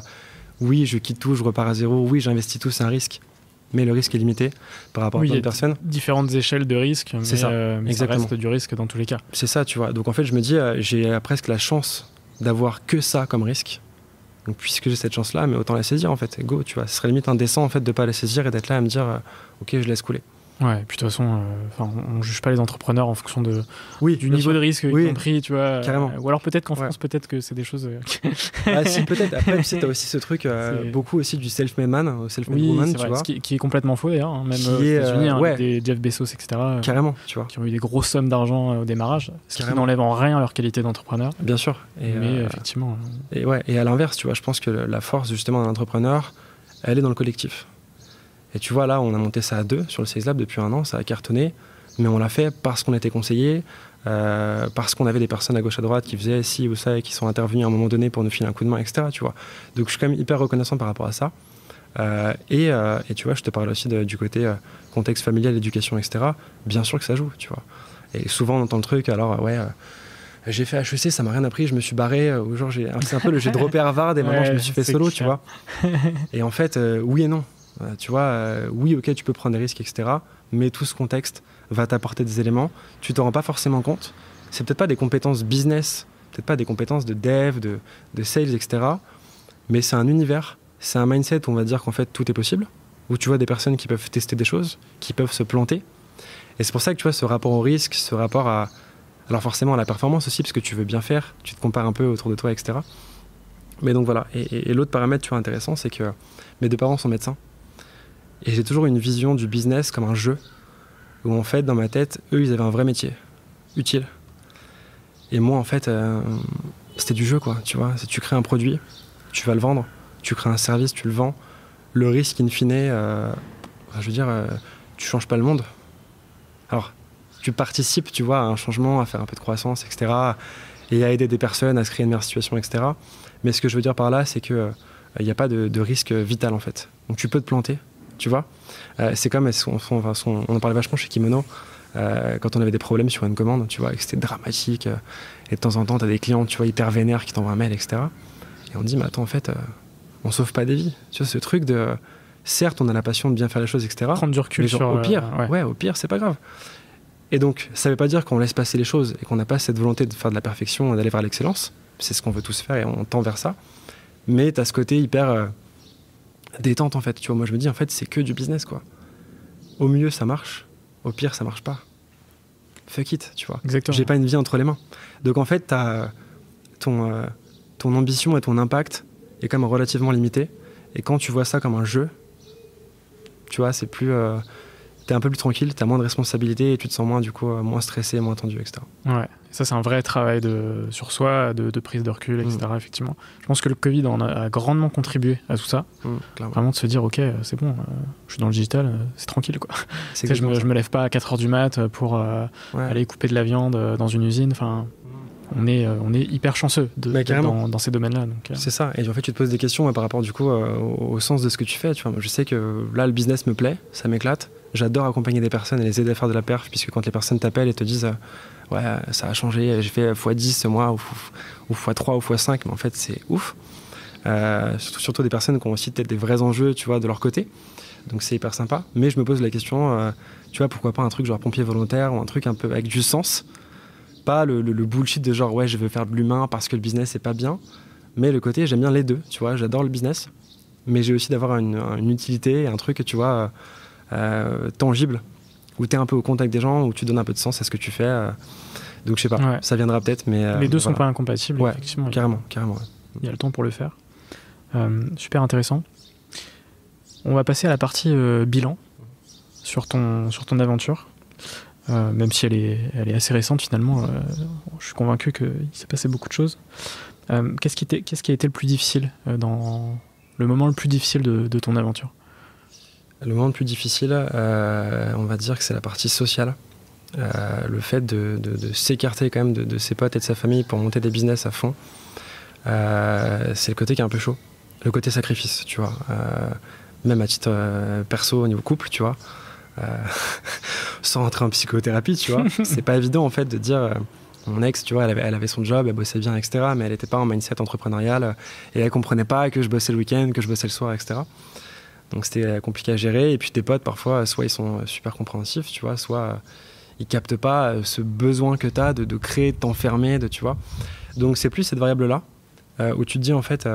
Oui, je quitte tout, je repars à zéro, oui, j'investis tout, c'est un risque. Mais le risque est limité par rapport à d'autres personnes. Différentes échelles de risque, mais, mais ça reste du risque dans tous les cas. C'est ça, tu vois. Donc en fait, je me dis, j'ai presque la chance d'avoir que ça comme risque. Donc puisque j'ai cette chance-là, mais autant la saisir en fait. Go, tu vois. Ce serait limite indécent en fait de pas la saisir et d'être là à me dire, ok, je laisse couler. Ouais, et puis de toute façon, on juge pas les entrepreneurs en fonction du niveau sûr. de risque qu'ils ont pris, tu vois. Carrément. Ou alors peut-être qu'en France, peut-être que c'est des choses... Ah si, peut-être. Après, tu sais, t'as aussi ce truc, beaucoup aussi du self-made man, self-made woman, tu vois. Qui est complètement faux d'ailleurs, hein, même aux États-Unis, des Jeff Bezos, etc. Carrément, tu vois. Qui ont eu des grosses sommes d'argent au démarrage, ce qui n'enlève en rien leur qualité d'entrepreneur. Bien sûr. Mais effectivement... Et à l'inverse, tu vois, je pense que la force justement d'un entrepreneur, elle est dans le collectif. Et tu vois, là, on a monté ça à 2 sur le Sales Lab depuis 1 an, ça a cartonné, mais on l'a fait parce qu'on était conseillés, parce qu'on avait des personnes à gauche à droite qui faisaient ci ou ça et qui sont intervenues à un moment donné pour nous filer un coup de main, etc. Tu vois. Donc je suis quand même hyper reconnaissant par rapport à ça. Et tu vois, je te parle aussi du côté contexte familial, éducation, etc. Bien sûr que ça joue, tu vois. Et souvent on entend le truc, alors j'ai fait HEC, ça m'a rien appris, je me suis barré, ou genre c'est un peu j'ai droppé Harvard et maintenant je me suis fait solo, tu vois. Et en fait, oui et non. Tu vois, oui, ok, tu peux prendre des risques, etc. Mais tout ce contexte va t'apporter des éléments. Tu t'en rends pas forcément compte. C'est peut-être pas des compétences business, peut-être pas des compétences de dev, de sales, etc. Mais c'est un univers, c'est un mindset où on va dire qu'en fait tout est possible, où tu vois des personnes qui peuvent tester des choses, qui peuvent se planter. Et c'est pour ça que tu vois ce rapport au risque, ce rapport à... Alors forcément à la performance aussi, parce que tu veux bien faire, tu te compares un peu autour de toi, etc. Mais donc voilà. Et l'autre paramètre tu vois, intéressant, c'est que mes deux parents sont médecins. Et j'ai toujours une vision du business comme un jeu, où en fait, dans ma tête, eux, ils avaient un vrai métier, utile. Et moi, en fait, c'était du jeu, quoi, tu vois. Tu crées un produit, tu vas le vendre, tu crées un service, tu le vends. Le risque, in fine, je veux dire, tu changes pas le monde. Alors, tu participes, tu vois, à un changement, à faire un peu de croissance, etc. Et à aider des personnes à se créer une meilleure situation, etc. Mais ce que je veux dire par là, c'est qu'il n'y a pas de risque vital, en fait. Donc, tu peux te planter. Tu vois, c'est comme on en parlait vachement chez Kimono quand on avait des problèmes sur une commande, tu vois, et que c'était dramatique. Et de temps en temps, tu as des clients, tu vois, hyper vénères qui t'envoient un mail, etc. Et on dit, mais attends, en fait, on sauve pas des vies. Tu vois, ce truc de, certes, on a la passion de bien faire les choses, etc. Prendre du recul sur... Au pire, au pire, c'est pas grave. Et donc, ça veut pas dire qu'on laisse passer les choses et qu'on n'a pas cette volonté de faire de la perfection et d'aller vers l'excellence. C'est ce qu'on veut tous faire et on tend vers ça. Mais tu as ce côté hyper... détente en fait, tu vois, moi je me dis en fait c'est que du business quoi. Au mieux ça marche, au pire ça marche pas. Fuck it, tu vois. Exactement. J'ai pas une vie entre les mains. Donc en fait t'as ton ambition et ton impact est quand même relativement limité. Et quand tu vois ça comme un jeu, tu vois, c'est plus... t'es un peu plus tranquille, t'as moins de responsabilités et tu te sens moins, du coup, moins stressé, moins tendu, etc. Ouais, ça c'est un vrai travail sur soi, de prise de recul, etc. Effectivement. Je pense que le Covid en a grandement contribué à tout ça. Vraiment de se dire, ok, c'est bon, je suis dans le digital, c'est tranquille, quoi. Je me lève pas à 4h du mat pour aller couper de la viande dans une usine, enfin... On est hyper chanceux dans ces domaines-là. Donc, c'est ça. Et en fait, tu te poses des questions par rapport du coup au sens de ce que tu fais. Tu vois, je sais que là, le business me plaît, ça m'éclate. J'adore accompagner des personnes et les aider à faire de la perf, puisque quand les personnes t'appellent et te disent ouais, ça a changé, j'ai fait x10 ce mois, ou x3 ou x5, mais en fait, c'est ouf. Surtout des personnes qui ont aussi peut-être des vrais enjeux, tu vois, de leur côté. Donc c'est hyper sympa. Mais je me pose la question, tu vois, pourquoi pas un truc genre pompier volontaire ou un truc un peu avec du sens. Pas le bullshit de genre ouais je veux faire de l'humain parce que le business c'est pas bien, mais le côté j'aime bien les deux, tu vois, j'adore le business, mais j'ai aussi d'avoir une utilité, un truc, tu vois, tangible, où t'es un peu au contact des gens, où tu donnes un peu de sens à ce que tu fais, donc je sais pas, ça viendra peut-être, mais... les deux sont pas incompatibles, effectivement. Carrément. Il y a le temps pour le faire. Super intéressant. On va passer à la partie bilan sur ton aventure. Même si elle est assez récente finalement, je suis convaincu qu'il s'est passé beaucoup de choses. Qu'est-ce qui a été le plus difficile dans le moment le plus difficile de ton aventure? Le moment le plus difficile, on va dire que c'est la partie sociale. Le fait de s'écarter quand même de ses potes et de sa famille pour monter des business à fond. C'est le côté qui est un peu chaud. Le côté sacrifice, tu vois. Même à titre perso, au niveau couple, tu vois. Sans rentrer en psychothérapie, tu vois. C'est pas évident en fait de dire mon ex, tu vois, elle avait son job, elle bossait bien, etc. Mais elle était pas en mindset entrepreneurial et elle comprenait pas que je bossais le week-end, que je bossais le soir, etc. Donc c'était compliqué à gérer. Et puis tes potes, parfois, soit ils sont super compréhensifs, tu vois, soit ils captent pas ce besoin que t'as de créer, de t'enfermer, tu vois. Donc c'est plus cette variable-là où tu te dis en fait,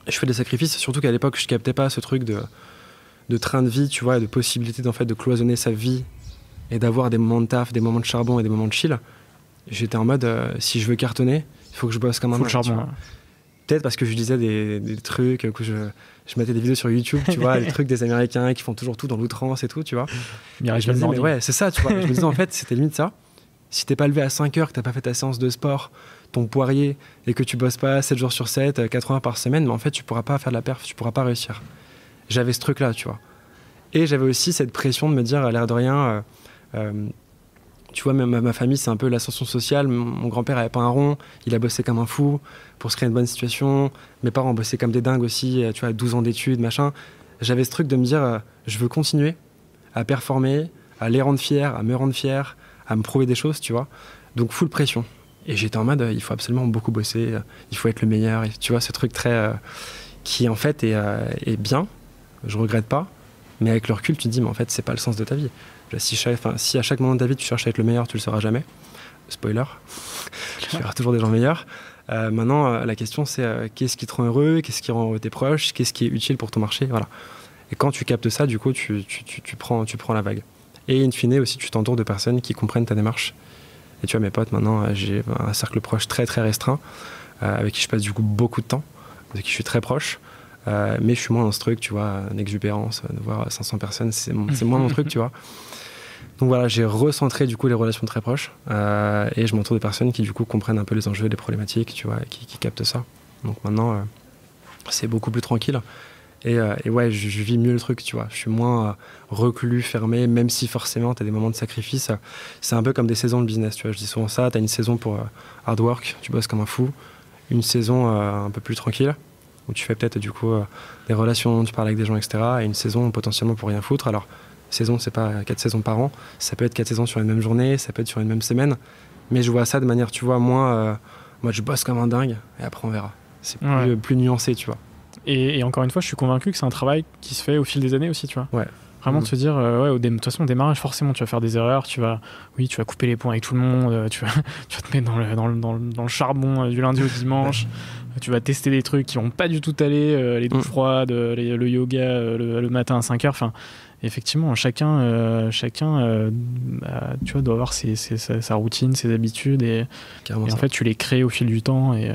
je fais des sacrifices, surtout qu'à l'époque je captais pas ce truc de train de vie, tu vois, et de possibilité en fait, de cloisonner sa vie et d'avoir des moments de taf, des moments de charbon et des moments de chill. J'étais en mode, si je veux cartonner, il faut que je bosse comme un malade. Charbon. Peut-être parce que je lisais des trucs, que je mettais des vidéos sur YouTube, tu vois, des trucs des Américains qui font toujours tout dans l'outrance et tout, tu vois. Je me disais, mais ouais, c'est ça, tu vois. Je me disais, en fait, c'était limite ça. Si t'es pas levé à 5 heures, que t'as pas fait ta séance de sport, ton poirier, et que tu bosses pas 7 jours sur 7, 4 heures par semaine, mais en fait, tu pourras pas faire de la perf, tu pourras pas réussir. J'avais ce truc-là, tu vois. Et j'avais aussi cette pression de me dire, à l'air de rien, tu vois, même ma famille, c'est un peu l'ascension sociale. Mon grand-père avait pas un rond, il a bossé comme un fou pour se créer une bonne situation. Mes parents bossaient comme des dingues aussi, tu vois, 12 ans d'études, machin. J'avais ce truc de me dire, je veux continuer à performer, à les rendre fiers, à me rendre fier, à me prouver des choses, tu vois. Donc, full pression. Et j'étais en mode, il faut absolument beaucoup bosser, il faut être le meilleur. Et, tu vois, ce truc très qui en fait est bien, je regrette pas, mais avec le recul, tu te dis, mais en fait, c'est pas le sens de ta vie. Si à chaque moment de ta vie, tu cherches à être le meilleur, tu le seras jamais. Spoiler, tu verras toujours des gens meilleurs. Maintenant, la question, c'est qu'est-ce qui te rend heureux, qu'est-ce qui rend heureux tes proches, qu'est-ce qui est utile pour ton marché, voilà. Et quand tu captes ça, du coup, tu prends la vague. Et in fine aussi, tu t'entoures de personnes qui comprennent ta démarche. Et tu vois, mes potes, maintenant, j'ai un cercle proche très très restreint, avec qui je passe du coup beaucoup de temps, de qui je suis très proche. Mais je suis moins dans ce truc, tu vois, une exubérance, de voir 500 personnes, c'est moins mon truc, tu vois. Donc voilà, j'ai recentré du coup les relations très proches, et je m'entoure de personnes qui du coup comprennent un peu les enjeux, les problématiques, tu vois, qui captent ça. Donc maintenant, c'est beaucoup plus tranquille. Et ouais, je vis mieux le truc, tu vois. Je suis moins reclus, fermé, même si forcément tu as des moments de sacrifice. C'est un peu comme des saisons de business, tu vois. Je dis souvent ça, tu as une saison pour hard work, tu bosses comme un fou. Une saison un peu plus tranquille, où tu fais peut-être du coup des relations, tu parles avec des gens, etc. Et une saison potentiellement pour rien foutre. Alors, saison, c'est pas 4 saisons par an. Ça peut être 4 saisons sur une même journée, ça peut être sur une même semaine. Mais je vois ça de manière, tu vois, moins... moi, je bosse comme un dingue, et après on verra. C'est plus nuancé, tu vois. Et encore une fois, je suis convaincu que c'est un travail qui se fait au fil des années aussi, tu vois. Ouais. Vraiment de se dire, de toute façon, au démarrage, forcément, tu vas faire des erreurs, tu vas couper les ponts avec tout le monde, tu vas te mettre dans le charbon du lundi au dimanche, tu vas tester des trucs qui vont pas du tout t'aller, les douches froides, le yoga le matin à 5h, enfin, effectivement, chacun tu vois, doit avoir sa routine, ses habitudes, et en fait, tu les crées au fil du temps, et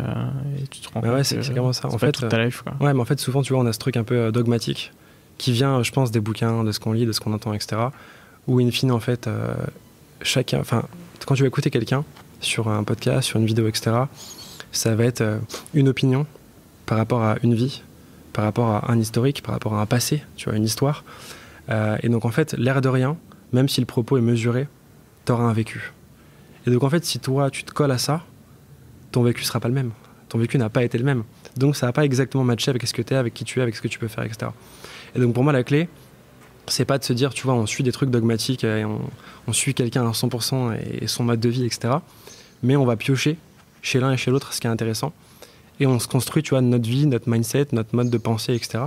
tu te rends compte ouais, c'est carrément ça. En fait, toute ta life, quoi. Ouais, mais en fait, souvent, tu vois, on a ce truc un peu dogmatique, qui vient, je pense, des bouquins, de ce qu'on lit, de ce qu'on entend, etc. Où, in fine, en fait, quand tu vas écouter quelqu'un sur un podcast, sur une vidéo, etc., ça va être une opinion par rapport à une vie, par rapport à un historique, par rapport à un passé, tu vois, une histoire. Et donc, en fait, l'air de rien, même si le propos est mesuré, t'auras un vécu. Et donc, en fait, si toi, tu te colles à ça, ton vécu sera pas le même. Ton vécu n'a pas été le même. Donc, ça va pas exactement matcher avec ce que t'es, avec qui tu es, avec ce que tu peux faire, etc. Et donc pour moi la clé, c'est pas de se dire, tu vois, on suit des trucs dogmatiques et on suit quelqu'un à 100% et son mode de vie, etc. Mais on va piocher chez l'un et chez l'autre ce qui est intéressant. Et on se construit, tu vois, notre vie, notre mindset, notre mode de pensée, etc.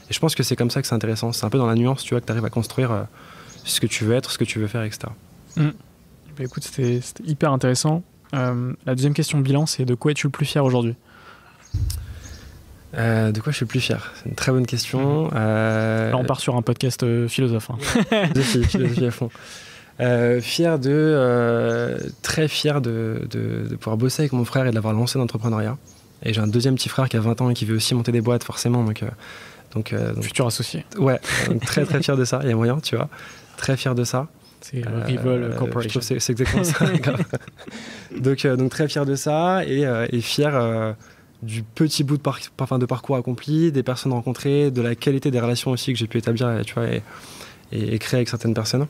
Et je pense que c'est comme ça que c'est intéressant. C'est un peu dans la nuance, tu vois, que tu arrives à construire ce que tu veux être, ce que tu veux faire, etc. Bah écoute, c'était hyper intéressant. La deuxième question de bilan, c'est de quoi es-tu le plus fier aujourd'hui ? De quoi je suis le plus fier ? C'est une très bonne question. Là, on part sur un podcast philosophe. Hein. Philosophie à fond. Très fier de pouvoir bosser avec mon frère et de l'avoir lancé l'entrepreneuriat. Et j'ai un deuxième petit frère qui a 20 ans et qui veut aussi monter des boîtes, forcément. Donc, futur associé. Ouais, donc très très fier de ça. Il y a moyen, tu vois. Très fier de ça. C'est Revol Corporation. C'est exactement ça. donc très fier de ça et fier du petit bout de parcours accompli, des personnes rencontrées, de la qualité des relations aussi que j'ai pu établir, tu vois, et créer avec certaines personnes.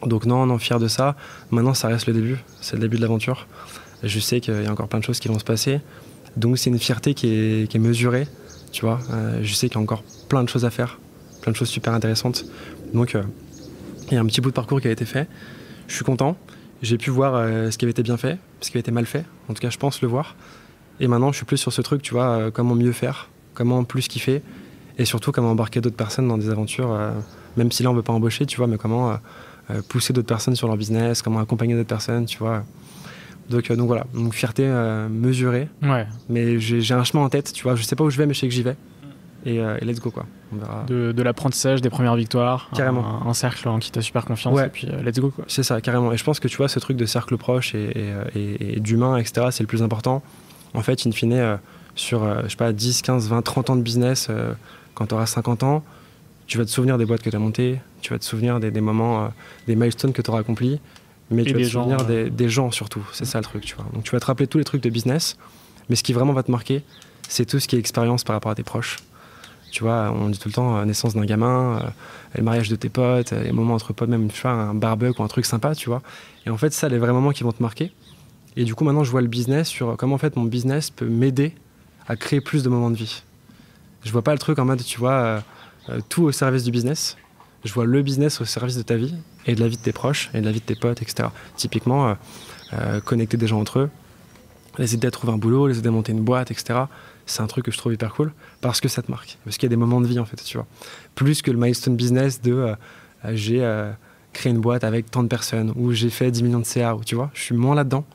Donc non, fier de ça. Maintenant, ça reste le début. C'est le début de l'aventure. Je sais qu'il y a encore plein de choses qui vont se passer. Donc c'est une fierté qui est mesurée, tu vois. Je sais qu'il y a encore plein de choses à faire, plein de choses super intéressantes. Donc il y a un petit bout de parcours qui a été fait. Je suis content. J'ai pu voir ce qui avait été bien fait, ce qui avait été mal fait. En tout cas, je pense le voir. Et maintenant, je suis plus sur ce truc, tu vois, comment mieux faire, comment plus kiffer, et surtout comment embarquer d'autres personnes dans des aventures, même si là, on ne veut pas embaucher, tu vois, mais comment pousser d'autres personnes sur leur business, comment accompagner d'autres personnes, tu vois. Donc voilà, donc fierté mesurée. Ouais. Mais j'ai un chemin en tête, tu vois, je sais pas où je vais, mais je sais que j'y vais. Et let's go, quoi. On verra. De l'apprentissage, des premières victoires. Carrément. Un cercle en qui t'as super confiance, ouais. Et puis let's go, quoi. C'est ça, carrément. Et je pense que tu vois, ce truc de cercle proche et d'humain, etc., c'est le plus important. En fait, in fine, sur, je sais pas, 10, 15, 20, 30 ans de business, quand tu auras 50 ans, tu vas te souvenir des boîtes que tu as montées, tu vas te souvenir des moments, des milestones que tu auras accomplis, mais tu vas te souvenir des gens surtout. C'est ça le truc, tu vois. Donc tu vas te rappeler tous les trucs de business, mais ce qui vraiment va te marquer, c'est tout ce qui est expérience par rapport à tes proches. Tu vois, on dit tout le temps naissance d'un gamin, le mariage de tes potes, les moments entre potes, même un barbecue ou un truc sympa, tu vois. Et en fait, ça, les vrais moments qui vont te marquer. Et du coup, maintenant, je vois le business sur comment en fait mon business peut m'aider à créer plus de moments de vie. Je vois pas le truc en mode, tu vois, tout au service du business. Je vois le business au service de ta vie et de la vie de tes proches et de la vie de tes potes, etc. Typiquement, connecter des gens entre eux, les aider à trouver un boulot, les aider à monter une boîte, etc. C'est un truc que je trouve hyper cool parce que ça te marque. Parce qu'il y a des moments de vie, en fait, tu vois. Plus que le milestone business de j'ai créé une boîte avec tant de personnes ou j'ai fait 10 millions de CA, ou, tu vois. Je suis moins là-dedans.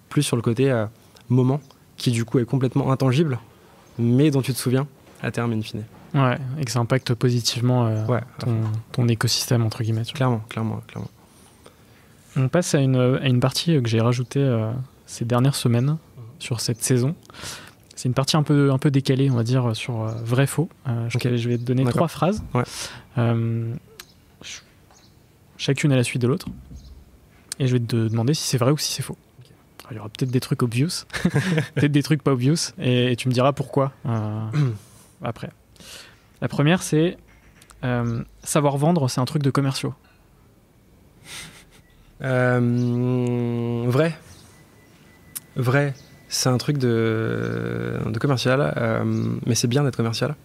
Plus sur le côté moment qui, du coup, est complètement intangible, mais dont tu te souviens à terme, in fine. Ouais, et que ça impacte positivement ton écosystème, entre guillemets. Clairement. On passe à une partie que j'ai rajoutée ces dernières semaines sur cette saison. C'est une partie un peu décalée, on va dire, sur vrai-faux. Je vais te donner 3 phrases. Ouais. Chacune à la suite de l'autre. Et je vais te demander si c'est vrai ou si c'est faux. Okay. Alors, il y aura peut-être des trucs obvious, peut-être des trucs pas obvious, et tu me diras pourquoi après. La première, c'est savoir vendre, c'est un truc de commerciaux. Vrai, c'est un truc de commercial, mais c'est bien d'être commercial.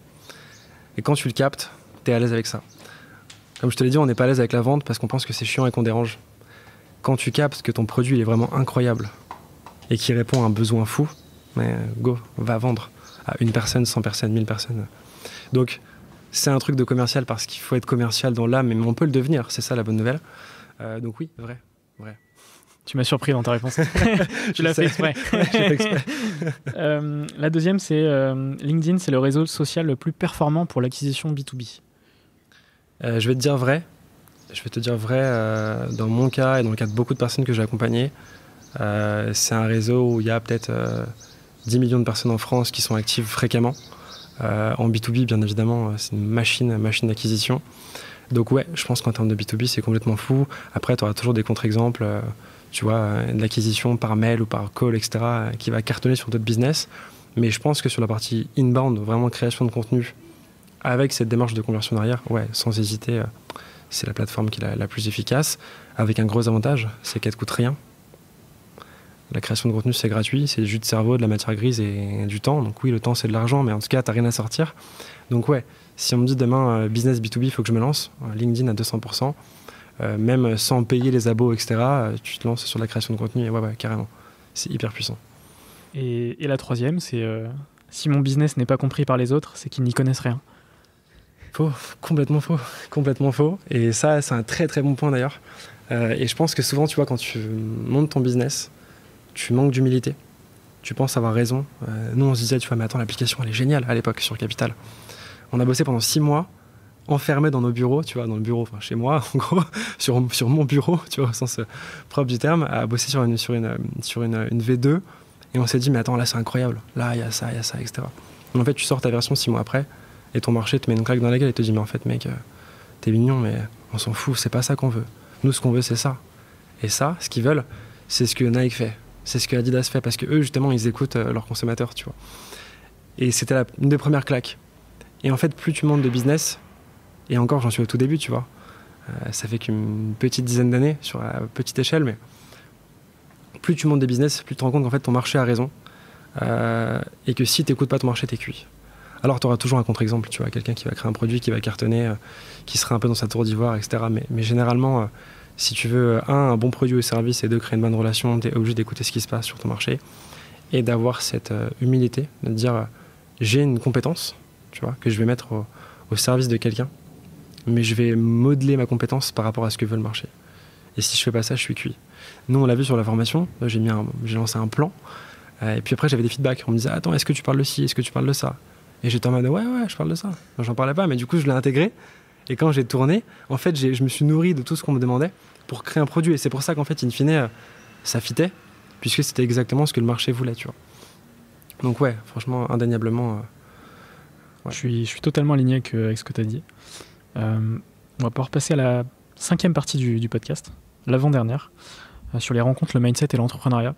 Et quand tu le captes, t'es à l'aise avec ça. Comme je te l'ai dit, on n'est pas à l'aise avec la vente parce qu'on pense que c'est chiant et qu'on dérange. Quand tu captes que ton produit est vraiment incroyable et qu'il répond à un besoin fou, mais go, va vendre à 1 personne, 100 personnes, 1000 personnes. Donc, c'est un truc de commercial parce qu'il faut être commercial dans l'âme, mais on peut le devenir, c'est ça la bonne nouvelle. Donc oui, vrai. Tu m'as surpris dans ta réponse. Tu l'as fait exprès. La deuxième, c'est LinkedIn, c'est le réseau social le plus performant pour l'acquisition B2B. Je vais te dire vrai. Dans mon cas et dans le cas de beaucoup de personnes que j'ai accompagnées, c'est un réseau où il y a peut-être 10 millions de personnes en France qui sont actives fréquemment. En B2B, bien évidemment, c'est une machine d'acquisition. Donc ouais, je pense qu'en termes de B2B, c'est complètement fou. Après, tu auras toujours des contre-exemples, tu vois, de l'acquisition par mail ou par call, etc., qui va cartonner sur d'autres business. Mais je pense que sur la partie inbound, vraiment création de contenu, avec cette démarche de conversion derrière, ouais, sans hésiter, c'est la plateforme qui est la plus efficace, avec un gros avantage, c'est qu'elle ne coûte rien. La création de contenu, c'est gratuit, c'est du jus de cerveau, de la matière grise et du temps. Donc oui, le temps, c'est de l'argent, mais en tout cas, tu n'as rien à sortir. Donc ouais, si on me dit demain, business B2B, il faut que je me lance, LinkedIn à 200%, même sans payer les abos, etc., tu te lances sur la création de contenu, et ouais, carrément. C'est hyper puissant. Et la troisième, c'est si mon business n'est pas compris par les autres, c'est qu'ils n'y connaissent rien. Faux, complètement faux. Et ça, c'est un très très bon point d'ailleurs. Et je pense que souvent, tu vois, quand tu montes ton business, tu manques d'humilité. Tu penses avoir raison. Nous, on se disait, tu vois, mais attends, l'application, elle est géniale à l'époque sur Capital. On a bossé pendant 6 mois, enfermés dans nos bureaux, tu vois, dans le bureau, enfin chez moi, en gros, sur mon bureau, tu vois, au sens propre du terme, à bosser sur une V2. Et on s'est dit, mais attends, là, c'est incroyable. Là, il y a ça, etc. Et en fait, tu sors ta version 6 mois après, et ton marché te met une claque dans la gueule et te dit, mais en fait, mec, t'es mignon, mais on s'en fout, c'est pas ça qu'on veut. Nous, ce qu'on veut, c'est ça. Et ça, ce qu'ils veulent, c'est ce que Nike fait. C'est ce que Adidas fait, parce que eux, justement, ils écoutent leurs consommateurs, tu vois. Et c'était une des premières claques. Et en fait, plus tu montes de business, et encore, j'en suis au tout début, tu vois. Ça fait qu'une petite dizaine d'années, sur la petite échelle, mais plus tu montes des business, plus tu te rends compte qu'en fait, ton marché a raison. Et que si tu n'écoutes pas ton marché, t'es cuit. Alors, tu auras toujours un contre-exemple, tu vois, quelqu'un qui va créer un produit, qui va cartonner, qui sera un peu dans sa tour d'ivoire, etc. Mais généralement, si tu veux, un bon produit ou service, et 2, créer une bonne relation, tu es obligé d'écouter ce qui se passe sur ton marché et d'avoir cette humilité, de te dire, j'ai une compétence, tu vois, que je vais mettre au service de quelqu'un, mais je vais modeler ma compétence par rapport à ce que veut le marché. Et si je fais pas ça, je suis cuit. Nous, on l'a vu sur la formation, j'ai lancé un plan, et puis après, j'avais des feedbacks. On me disait, attends, est-ce que tu parles de ci, est-ce que tu parles de ça? Et j'étais en mode, ouais, je parle de ça. J'en parlais pas, mais du coup, je l'ai intégré. Et quand j'ai tourné, en fait, je me suis nourri de tout ce qu'on me demandait pour créer un produit. Et c'est pour ça qu'en fait, in fine, ça fitait, puisque c'était exactement ce que le marché voulait, tu vois. Donc ouais, franchement, indéniablement... Ouais. Je suis totalement aligné avec ce que tu as dit. On va pouvoir passer à la 5e partie du podcast, l'avant-dernière, sur les rencontres, le mindset et l'entrepreneuriat.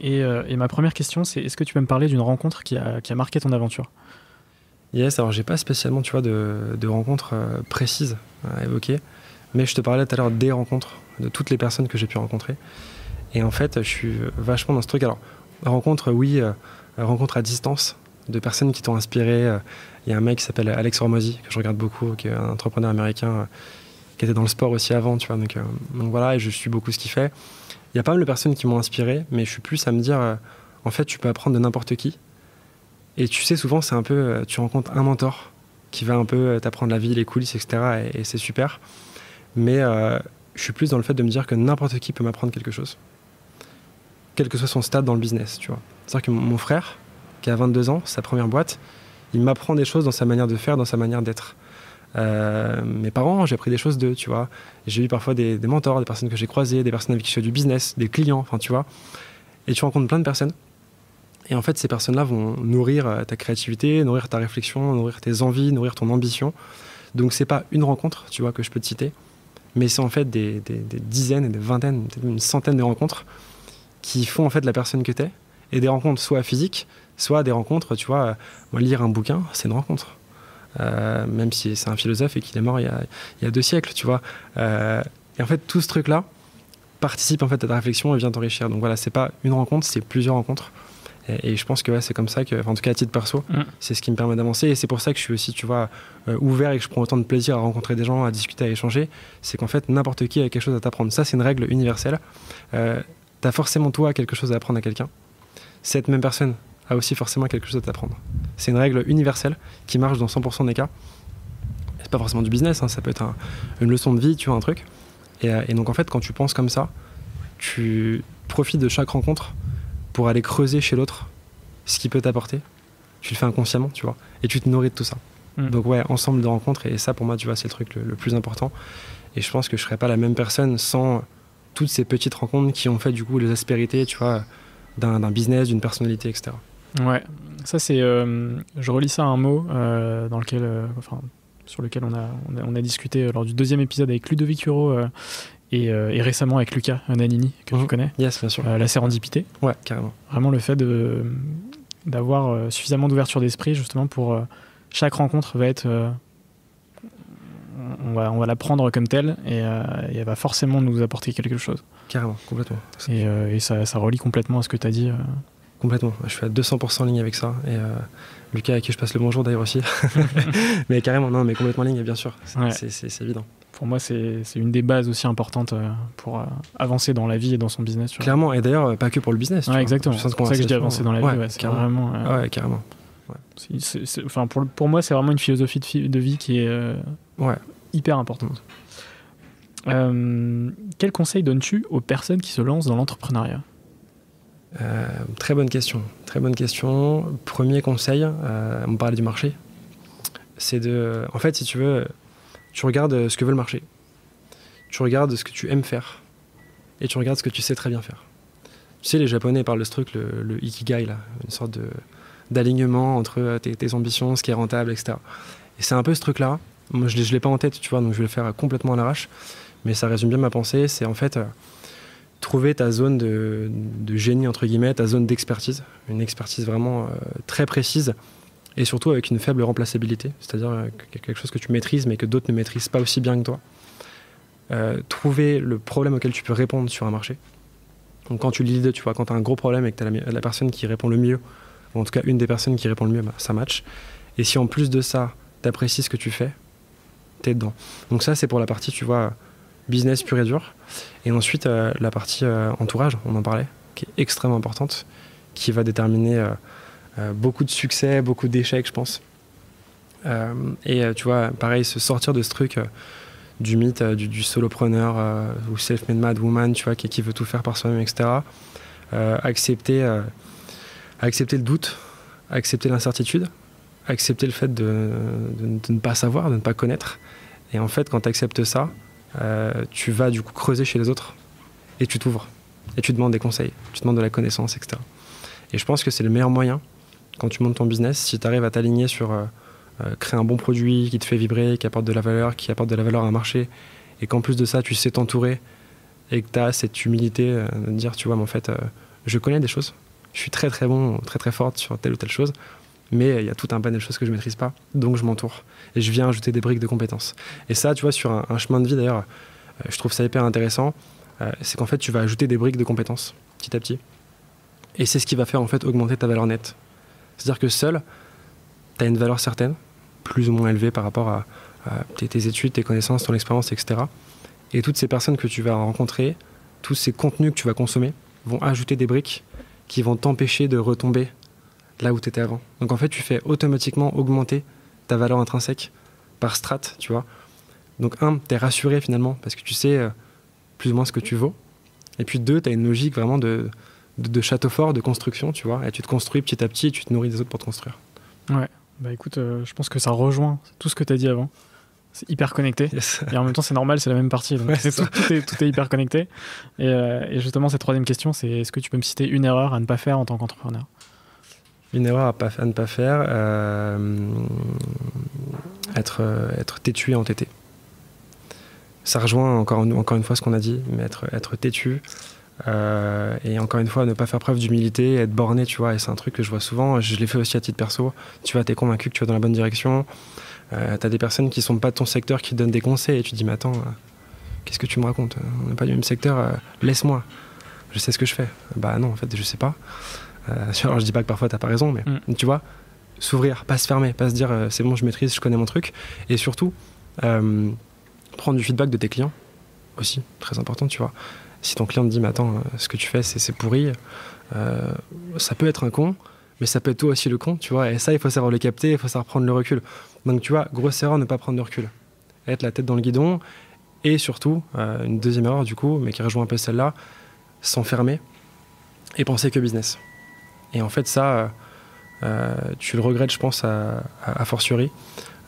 Et ma première question, c'est est-ce que tu peux me parler d'une rencontre qui a marqué ton aventure? Yes, alors j'ai pas spécialement, tu vois, de rencontres précises à évoquer, mais je te parlais tout à l'heure des rencontres, de toutes les personnes que j'ai pu rencontrer. Et en fait, je suis vachement dans ce truc. Alors, rencontre, oui, rencontre à distance, de personnes qui t'ont inspiré. Il y a un mec qui s'appelle Alex Hormozy, que je regarde beaucoup, qui est un entrepreneur américain, qui était dans le sport aussi avant, tu vois. Donc voilà, et je suis beaucoup ce qu'il fait. Il y a pas mal de personnes qui m'ont inspiré, mais je suis plus à me dire, en fait, tu peux apprendre de n'importe qui. Et tu sais, souvent, c'est un peu, tu rencontres un mentor qui va un peu t'apprendre la vie, les coulisses, etc. Et c'est super. Mais je suis plus dans le fait de me dire que n'importe qui peut m'apprendre quelque chose. Quel que soit son stade dans le business, tu vois. C'est-à-dire que mon frère, qui a 22 ans, sa première boîte, il m'apprend des choses dans sa manière de faire, dans sa manière d'être. Mes parents, j'ai appris des choses d'eux, tu vois. J'ai eu parfois des mentors, des personnes que j'ai croisées, des personnes avec qui je fais du business, des clients, enfin, tu vois. Et tu rencontres plein de personnes. Et en fait, ces personnes-là vont nourrir ta créativité, nourrir ta réflexion, nourrir tes envies, nourrir ton ambition. Donc, c'est pas une rencontre, tu vois, que je peux te citer, mais c'est en fait des dizaines et des vingtaines, peut-être une centaine de rencontres qui font en fait la personne que t'es. Et des rencontres soit physiques, soit des rencontres, tu vois, moi, lire un bouquin, c'est une rencontre. Même si c'est un philosophe et qu'il est mort il y a 2 siècles, tu vois. Et en fait, tout ce truc-là participe en fait à ta réflexion et vient t'enrichir. Donc voilà, c'est pas une rencontre, c'est plusieurs rencontres. Et je pense que ouais, c'est comme ça que, en tout cas à titre perso, c'est ce qui me permet d'avancer. Et c'est pour ça que je suis aussi, tu vois, ouvert et que je prends autant de plaisir à rencontrer des gens, à discuter, à échanger. C'est qu'en fait, n'importe qui a quelque chose à t'apprendre. Ça, c'est une règle universelle. T'as forcément, toi, quelque chose à apprendre à quelqu'un. Cette même personne a aussi forcément quelque chose à t'apprendre. C'est une règle universelle qui marche dans 100% des cas. C'est pas forcément du business, hein, ça peut être une leçon de vie, tu vois, un truc. Et donc en fait, quand tu penses comme ça, tu profites de chaque rencontre pour aller creuser chez l'autre ce qu'il peut t'apporter. Tu le fais inconsciemment, tu vois, et tu te nourris de tout ça. Donc ouais, ensemble de rencontres, et ça pour moi, tu vois, c'est le truc le plus important. Et je pense que je serais pas la même personne sans toutes ces petites rencontres qui ont fait du coup les aspérités, tu vois, d'un business, d'une personnalité, etc. Ouais, ça c'est, je relis ça à un mot dans lequel, sur lequel on a discuté lors du 2e épisode avec Ludovic Huro et récemment avec Lucas Nanini, que tu connais. Yes, bien sûr. La sérendipité. Ouais, carrément. Vraiment le fait d'avoir suffisamment d'ouverture d'esprit justement pour chaque rencontre va être... on va la prendre comme telle et elle va forcément nous apporter quelque chose. Carrément, complètement. Et ça relie complètement à ce que tu as dit. Complètement, je suis à 200% en ligne avec ça. Et Lucas, à qui je passe le bonjour d'ailleurs aussi. Mais carrément, non, mais complètement en ligne, bien sûr. C'est évident. Pour moi, c'est une des bases aussi importantes pour avancer dans la vie et dans son business. Clairement, et d'ailleurs, pas que pour le business. Ouais, exactement. C'est pour ça que je dis avancer dans la vie. Ouais, c'est carrément. Ouais, carrément. Ouais. Enfin, pour moi, c'est vraiment une philosophie de vie qui est hyper importante. Quel conseil donnes-tu aux personnes qui se lancent dans l'entrepreneuriat ? Très bonne question. Premier conseil, on parlait du marché, c'est en fait, si tu veux, tu regardes ce que veut le marché, tu regardes ce que tu aimes faire, et tu regardes ce que tu sais très bien faire. Tu sais, les Japonais parlent de ce truc, le ikigai, là, une sorte d'alignement entre tes ambitions, ce qui est rentable, etc. Et c'est un peu ce truc-là. Moi, je l'ai pas en tête, tu vois, donc je vais le faire complètement à l'arrache, mais ça résume bien ma pensée. C'est en fait trouver ta zone de génie, entre guillemets, ta zone d'expertise, une expertise vraiment très précise et surtout avec une faible remplaçabilité, c'est-à-dire quelque chose que tu maîtrises mais que d'autres ne maîtrisent pas aussi bien que toi. Trouver le problème auquel tu peux répondre sur un marché. Donc quand tu leads, tu vois, quand tu as un gros problème et que tu as la personne qui répond le mieux, ou en tout cas une des personnes qui répond le mieux, bah, ça match. Et si en plus de ça, tu apprécies ce que tu fais, tu es dedans. Donc ça, c'est pour la partie, tu vois, business pur et dur. Et ensuite, la partie entourage, on en parlait, qui est extrêmement importante, qui va déterminer beaucoup de succès, beaucoup d'échecs, je pense. Et tu vois, pareil, se sortir de ce truc du mythe du solopreneur ou self-made mad woman, tu vois, qui veut tout faire par soi-même, etc. Accepter le doute, accepter l'incertitude, accepter le fait de ne pas savoir, de ne pas connaître. Et en fait, quand tu acceptes ça, tu vas du coup creuser chez les autres et tu t'ouvres et tu demandes des conseils, tu demandes de la connaissance, etc. Et je pense que c'est le meilleur moyen quand tu montes ton business, si tu arrives à t'aligner sur créer un bon produit qui te fait vibrer, qui apporte de la valeur à un marché, et qu'en plus de ça tu sais t'entourer et que tu as cette humilité de dire, tu vois, mais en fait je connais des choses, je suis très très bon, très très forte sur telle ou telle chose, mais il y a tout un panel de choses que je ne maîtrise pas, donc je m'entoure. Et je viens ajouter des briques de compétences. Et ça, tu vois, sur un chemin de vie, d'ailleurs, je trouve ça hyper intéressant, c'est qu'en fait, tu vas ajouter des briques de compétences, petit à petit. Et c'est ce qui va faire, en fait, augmenter ta valeur nette. C'est-à-dire que seul, tu as une valeur certaine, plus ou moins élevée par rapport à tes études, tes connaissances, ton expérience, etc. Et toutes ces personnes que tu vas rencontrer tous ces contenus que tu vas consommer vont ajouter des briques qui vont t'empêcher de retomber là où tu étais avant. Donc en fait, tu fais automatiquement augmenter ta valeur intrinsèque par strate, tu vois. Donc tu es rassuré finalement parce que tu sais plus ou moins ce que tu vaux. Et puis 2, tu as une logique vraiment de château fort, de construction, tu vois. Et tu te construis petit à petit et tu te nourris des autres pour te construire. Ouais, bah écoute, je pense que ça rejoint tout ce que tu as dit avant. C'est hyper connecté. Yes. Et en même temps, c'est normal, c'est la même partie. Donc Ouais, tout est hyper connecté. Et justement, cette troisième question, c'est est-ce que tu peux me citer une erreur à ne pas faire en tant qu'entrepreneur? Une erreur à ne pas faire, être têtu et entêté. Ça rejoint encore une fois ce qu'on a dit, mais être têtu et encore une fois ne pas faire preuve d'humilité, être borné, tu vois. Et c'est un truc que je vois souvent, je l'ai fait aussi à titre perso. Tu vois, t'es convaincu que tu vas dans la bonne direction, t'as des personnes qui sont pas de ton secteur qui te donnent des conseils et tu te dis mais attends, qu'est-ce que tu me racontes? On n'est pas du même secteur, laisse-moi, je sais ce que je fais. Bah non, en fait je sais pas. Alors je dis pas que parfois t'as pas raison, mais tu vois, s'ouvrir, pas se fermer, pas se dire c'est bon, je maîtrise, je connais mon truc, et surtout prendre du feedback de tes clients aussi, très important, tu vois. Si ton client te dit mais attends, ce que tu fais c'est pourri, ça peut être un con, mais ça peut être toi aussi le con, tu vois, et ça il faut savoir le capter, il faut savoir prendre le recul. Donc tu vois, grosse erreur, ne pas prendre de recul, être la tête dans le guidon, et surtout une deuxième erreur du coup, mais qui rejoint un peu celle-là, s'enfermer et penser que business. Et en fait, ça, tu le regrettes, je pense, à fortiori.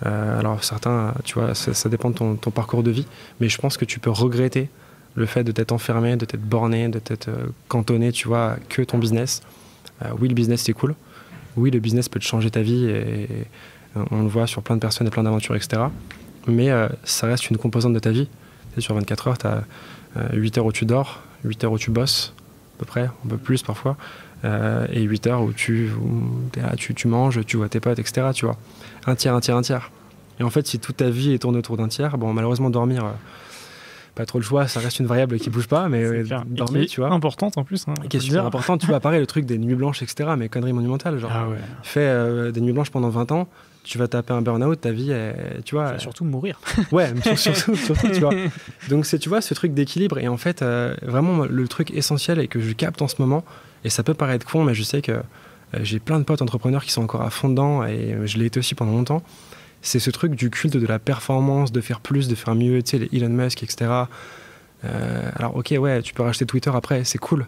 Alors, certains, tu vois, ça dépend de ton parcours de vie, mais je pense que tu peux regretter le fait de t'être enfermé, de t'être borné, de t'être cantonné, tu vois, que ton business. Oui, le business, c'est cool. Oui, le business peut te changer ta vie, et on le voit sur plein de personnes et plein d'aventures, etc. Mais ça reste une composante de ta vie. Tu sais, sur 24 heures, tu as 8 heures où tu dors, 8 heures où tu bosses, à peu près, un peu plus parfois. Et 8 heures où tu manges, tu vois tes potes, etc. Tu vois. Un tiers. Et en fait, si toute ta vie est tournée autour d'un tiers, bon, malheureusement, dormir, pas trop le choix, ça reste une variable qui bouge pas, mais dormir, tu vois. Importante en plus. Hein, qui est super importante, tu vois, pareil, le truc des nuits blanches, etc. Mais conneries monumentales, genre. Ah ouais. Fais des nuits blanches pendant 20 ans, tu vas taper un burn-out, ta vie, tu vois. Tu vas surtout mourir. Ouais, surtout, tu vois. Donc, c'est, tu vois, ce truc d'équilibre. Et en fait, vraiment, le truc essentiel et que je capte en ce moment, et ça peut paraître con, mais je sais que j'ai plein de potes entrepreneurs qui sont encore à fond dedans, et je l'ai été aussi pendant longtemps. C'est ce truc du culte de la performance, de faire plus, de faire mieux, tu sais, les Elon Musk, etc. Alors, ok, ouais, tu peux racheter Twitter après, c'est cool.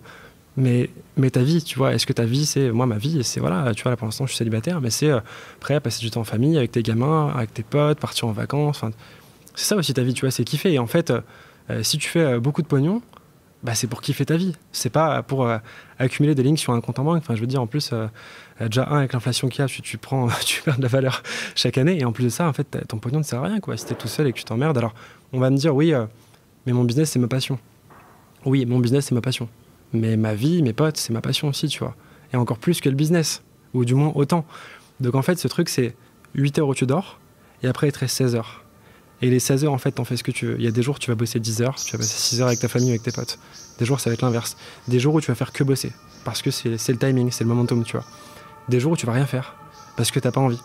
Mais ta vie, tu vois, est-ce que ta vie, c'est... Moi, ma vie, c'est, voilà, tu vois, là, pour l'instant, je suis célibataire, mais c'est prêt à passer du temps en famille, avec tes gamins, avec tes potes, partir en vacances. C'est ça aussi ta vie, tu vois, c'est kiffer. Et en fait, si tu fais beaucoup de pognon, bah, c'est pour kiffer ta vie. C'est pas pour accumuler des lignes sur un compte en banque. Enfin, je veux dire, en plus, déjà, avec l'inflation qu'il y a, tu perds de la valeur chaque année. Et en plus de ça, en fait, ton pognon ne sert à rien, quoi. Si t'es tout seul et que tu t'emmerdes, alors on va me dire, oui, mais mon business, c'est ma passion. Oui, mon business, c'est ma passion. Mais ma vie, mes potes, c'est ma passion aussi, tu vois. Et encore plus que le business, ou du moins autant. Donc en fait, ce truc, c'est 8 heures où tu dors, et après, il te reste 16 heures. Et les 16 heures, en fait, t'en fais ce que tu veux. Il y a des jours, tu vas bosser 10 heures, tu vas passer 6 heures avec ta famille, avec tes potes. Des jours, ça va être l'inverse. Des jours où tu vas faire que bosser, parce que c'est le timing, c'est le momentum, tu vois. Des jours où tu vas rien faire, parce que t'as pas envie.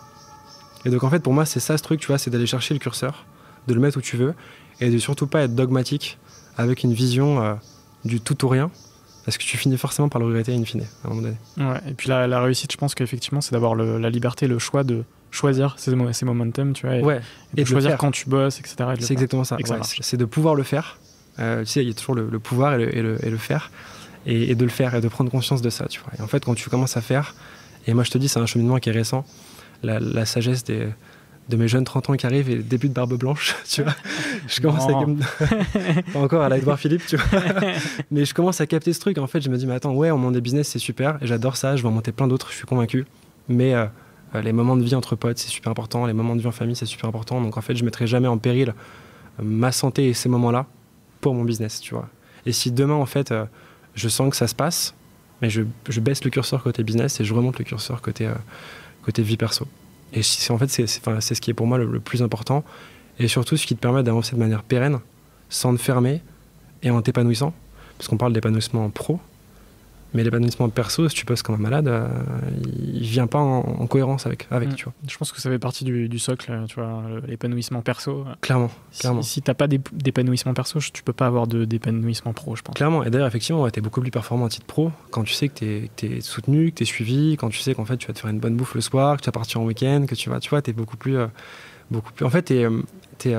Et donc en fait, pour moi, c'est ça ce truc, tu vois, c'est d'aller chercher le curseur, de le mettre où tu veux, et de surtout pas être dogmatique, avec une vision du tout ou rien, parce que tu finis forcément par le regretter in fine, à un moment donné. Ouais, et puis la réussite, je pense qu'effectivement, c'est d'avoir la liberté, le choix de choisir ces momentum, tu vois, et de choisir quand tu bosses, etc. C'est exactement ça. Ouais, c'est de pouvoir le faire. Tu sais, il y a toujours le pouvoir et le faire, et de le faire, et de prendre conscience de ça, tu vois. Et en fait, quand tu commences à faire, et moi je te dis, c'est un cheminement qui est récent, la sagesse de mes jeunes 30 ans qui arrivent et le début de Barbe Blanche, tu vois. Je commence pas encore à la Edouard Philippe, tu vois. Mais je commence à capter ce truc. En fait, je me dis, mais attends, ouais, on monte des business, c'est super, et j'adore ça, je vais en monter plein d'autres, je suis convaincu. Mais les moments de vie entre potes, c'est super important, les moments de vie en famille, c'est super important. Donc en fait, je mettrai jamais en péril ma santé et ces moments-là pour mon business, tu vois. Et si demain, en fait, je sens que ça se passe, mais je baisse le curseur côté business et je remonte le curseur côté vie perso. Et en fait, c'est ce qui est pour moi le plus important, et surtout ce qui te permet d'avancer de manière pérenne, sans te fermer et en t'épanouissant, parce qu'on parle d'épanouissement pro. Mais l'épanouissement perso, si tu bosses comme un malade, il vient pas en cohérence avec tu vois. Je pense que ça fait partie du socle, tu vois, l'épanouissement perso. Clairement. Si t'as pas d'épanouissement perso, tu peux pas avoir d'épanouissement pro, je pense. Clairement. Et d'ailleurs, effectivement, t'es beaucoup plus performant à titre pro quand tu sais que t'es soutenu, que t'es suivi, quand tu sais qu'en fait tu vas te faire une bonne bouffe le soir, que tu vas partir en week-end, que tu vois, t'es beaucoup plus. En fait, t'es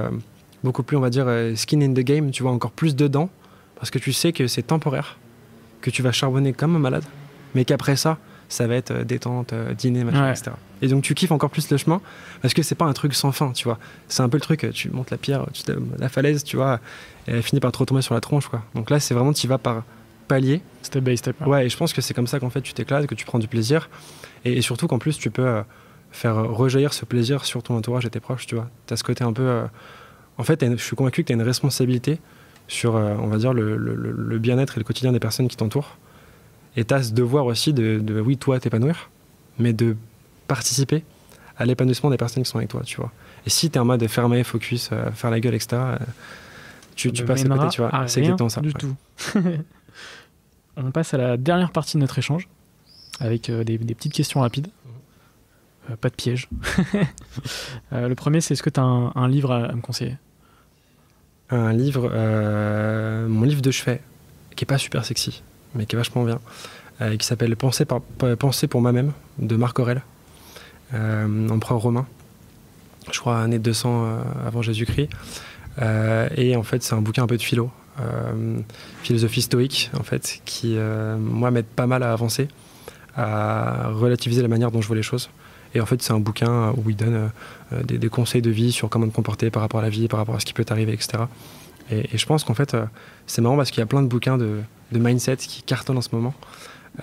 beaucoup plus, on va dire, skin in the game, tu vois, encore plus dedans, parce que tu sais que c'est temporaire, que tu vas charbonner comme un malade, mais qu'après ça va être détente, dîner, machin, etc. Et donc tu kiffes encore plus le chemin, parce que c'est pas un truc sans fin, tu vois. C'est un peu le truc, tu montes la pierre, la falaise, tu vois, et elle finit par te retomber sur la tronche, quoi. Donc là, c'est vraiment, tu vas par palier. Step by step. Ouais, et je pense que c'est comme ça qu'en fait, tu t'éclates, que tu prends du plaisir, et surtout qu'en plus, tu peux faire rejaillir ce plaisir sur ton entourage et tes proches, tu vois. T'as ce côté un peu... En fait, je suis convaincu que tu as une responsabilité sur, on va dire, le bien-être et le quotidien des personnes qui t'entourent. Et tu as ce devoir aussi oui, toi, t'épanouir, mais de participer à l'épanouissement des personnes qui sont avec toi, tu vois. Et si tu es en mode fermé, focus, faire la gueule, etc., tu passes à côté, tu vois. C'est exactement ça. Du tout. On passe à la dernière partie de notre échange, avec des petites questions rapides. Pas de piège. Le premier, c'est est-ce que tu as un livre à me conseiller? Un livre, mon livre de chevet, qui est pas super sexy, mais qui est vachement bien, qui s'appelle Penser pour moi-même, de Marc Aurèle, empereur romain, je crois année 200 avant Jésus-Christ. Et en fait, c'est un bouquin un peu de philo, philosophie stoïque, en fait, qui, moi, m'aide pas mal à avancer, à relativiser la manière dont je vois les choses. Et en fait, c'est un bouquin où il donne des conseils de vie sur comment te comporter par rapport à la vie, par rapport à ce qui peut t'arriver, etc. Et je pense qu'en fait, c'est marrant parce qu'il y a plein de bouquins de mindset qui cartonnent en ce moment.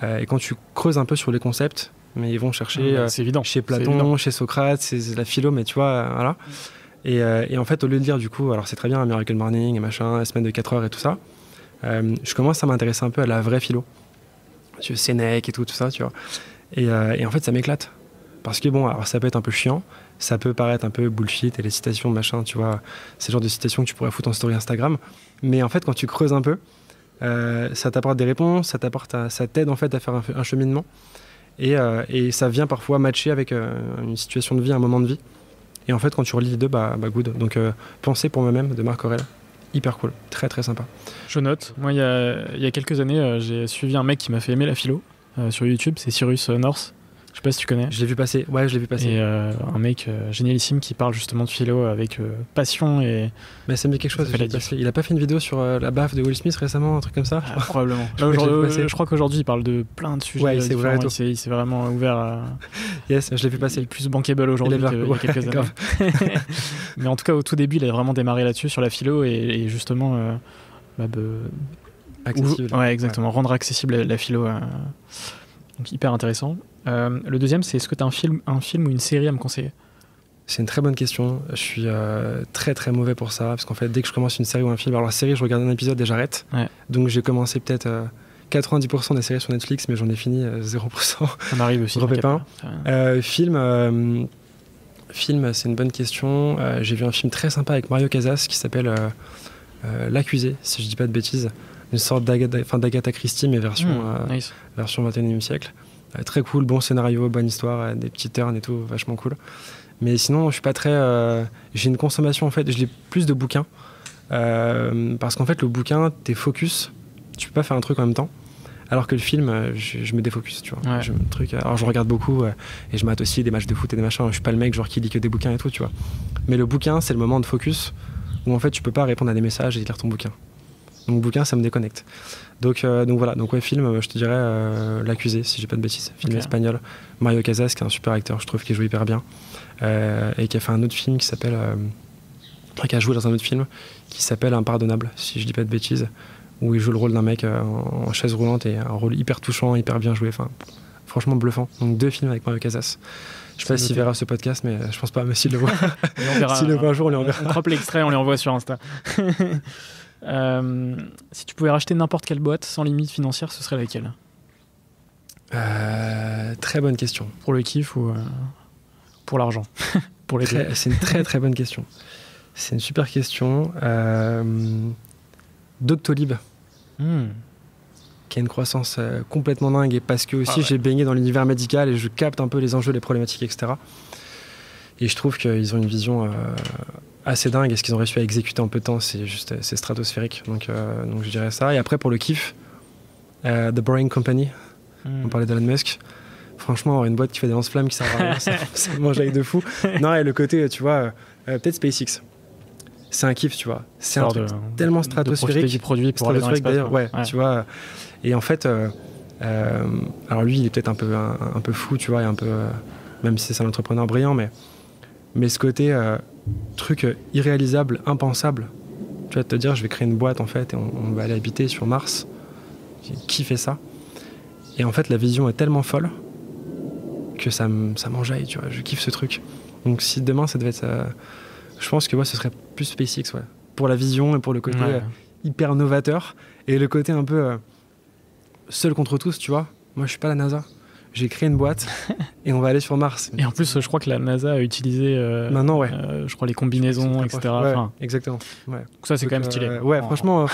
Et quand tu creuses un peu sur les concepts, mais ils vont chercher chez Platon, chez Socrate, c'est la philo, mais tu vois, voilà. Et en fait, au lieu de lire, du coup, alors c'est très bien, Miracle Morning, et machin, la semaine de 4 heures et tout ça, je commence à m'intéresser un peu à la vraie philo. Tu vois, Sénèque et tout ça, tu vois. Et en fait, ça m'éclate. Parce que bon, alors ça peut être un peu chiant, ça peut paraître un peu bullshit et les citations, machin, tu vois, c'est le genre de citations que tu pourrais foutre en story Instagram. Mais en fait, quand tu creuses un peu, ça t'apporte des réponses, ça t'aide en fait à faire un cheminement. Et ça vient parfois matcher avec une situation de vie, un moment de vie. Et en fait, quand tu relis les deux, bah good. Donc, Penser pour moi-même de Marc Aurèle, hyper cool, très très sympa. Je note. Moi, il y a quelques années, j'ai suivi un mec qui m'a fait aimer la philo sur YouTube, c'est Cyrus North. Je sais pas si tu connais. Je l'ai vu passer, ouais, je l'ai vu passer. Et un mec génialissime qui parle justement de philo avec passion et... Mais ça me dit quelque chose. Il a pas fait une vidéo sur la baffe de Will Smith récemment, un truc comme ça? Probablement. Je crois qu'aujourd'hui il parle de plein de sujets. Ouais, il s'est ouvert et tout. Il s'est vraiment ouvert à... Yes, je l'ai vu passer. Il est plus bankable aujourd'hui qu'il y a quelques années. Mais en tout cas, au tout début, il a vraiment démarré là-dessus sur la philo et justement... accessible. Ouais, exactement. Ouais. Rendre accessible la philo. Donc hyper intéressant. Le deuxième, c'est est-ce que tu as un film ou une série à me conseiller? C'est une très bonne question. Je suis très très mauvais pour ça, parce qu'en fait, dès que je commence une série ou un film, alors la série, je regarde un épisode et j'arrête. Ouais. Donc j'ai commencé peut-être 90% des séries sur Netflix, mais j'en ai fini 0%. Ça m'arrive aussi. Film, c'est une bonne question. J'ai vu un film très sympa avec Mario Casas qui s'appelle L'Accusé, si je dis pas de bêtises. Une sorte d'Agatha Christie, mais version 21e siècle. Très cool, bon scénario, bonne histoire, des petits turns et tout, vachement cool. Mais sinon, je suis pas très... j'ai une consommation, en fait, je lis plus de bouquins. Parce qu'en fait, le bouquin, t'es focus, tu peux pas faire un truc en même temps. Alors que le film, je me défocus, tu vois. Ouais. Alors je regarde beaucoup et je mate aussi des matchs de foot et des machins. Je suis pas le mec genre qui lit que des bouquins et tout, tu vois. Mais le bouquin, c'est le moment de focus où en fait, tu peux pas répondre à des messages et lire ton bouquin. Donc bouquin, ça me déconnecte. Donc voilà, donc ouais, film, je te dirais L'Accusé, si j'ai pas de bêtises, film espagnol. Mario Casas, qui est un super acteur, je trouve, qui joue hyper bien, et qui a fait un autre film qui s'appelle, qui a joué dans un autre film qui s'appelle Impardonnable, si je dis pas de bêtises, où il joue le rôle d'un mec en chaise roulante et un rôle hyper touchant, hyper bien joué, enfin franchement bluffant. Donc 2 films avec Mario Casas. Je sais pas s'il verra ce podcast, mais je pense pas, mais s'il le voit. S'il le voit un jour, on lui enverra. On croppe l'extrait, on lui envoie sur Insta. Si tu pouvais racheter n'importe quelle boîte sans limite financière, ce serait laquelle? Très bonne question. Pour le kiff ou pour l'argent? Pour les deux. C'est une très très bonne question. C'est une super question. Doctolib. qui a une croissance complètement dingue, et parce que aussi j'ai baigné dans l'univers médical et je capte un peu les enjeux, les problématiques, etc. Et je trouve qu'ils ont une vision assez dingue, et ce qu'ils ont réussi à exécuter en peu de temps, c'est stratosphérique. Donc je dirais ça. Et après, pour le kiff, The Boring Company, on parlait d'Elon Musk. Franchement, une boîte qui fait des lance-flammes qui sert à rien, ça me mange avec de fou. Non, et le côté, tu vois, peut-être SpaceX. C'est un kiff, tu vois. C'est un truc tellement stratosphérique. Du produit pour aller dans l'espace, d'ailleurs, ouais, tu vois. Et en fait, alors lui, il est peut-être un peu fou, tu vois, et un peu, même si c'est un entrepreneur brillant, mais ce côté truc irréalisable, impensable. Tu vas te dire, je vais créer une boîte en fait, et on va aller habiter sur Mars. Qui fait ça? Et en fait, la vision est tellement folle que ça m'enjaille, tu vois. Je kiffe ce truc. Donc si demain ça devait être, je pense que ce serait plus SpaceX, ouais, pour la vision et pour le côté hyper novateur, et le côté un peu seul contre tous, tu vois. Moi, je suis pas la NASA. J'ai créé une boîte et on va aller sur Mars. Et en plus, je crois que la NASA a utilisé maintenant, je crois les combinaisons, etc. Ouais, exactement. Ouais. Donc ça, c'est quand même stylé. Franchement,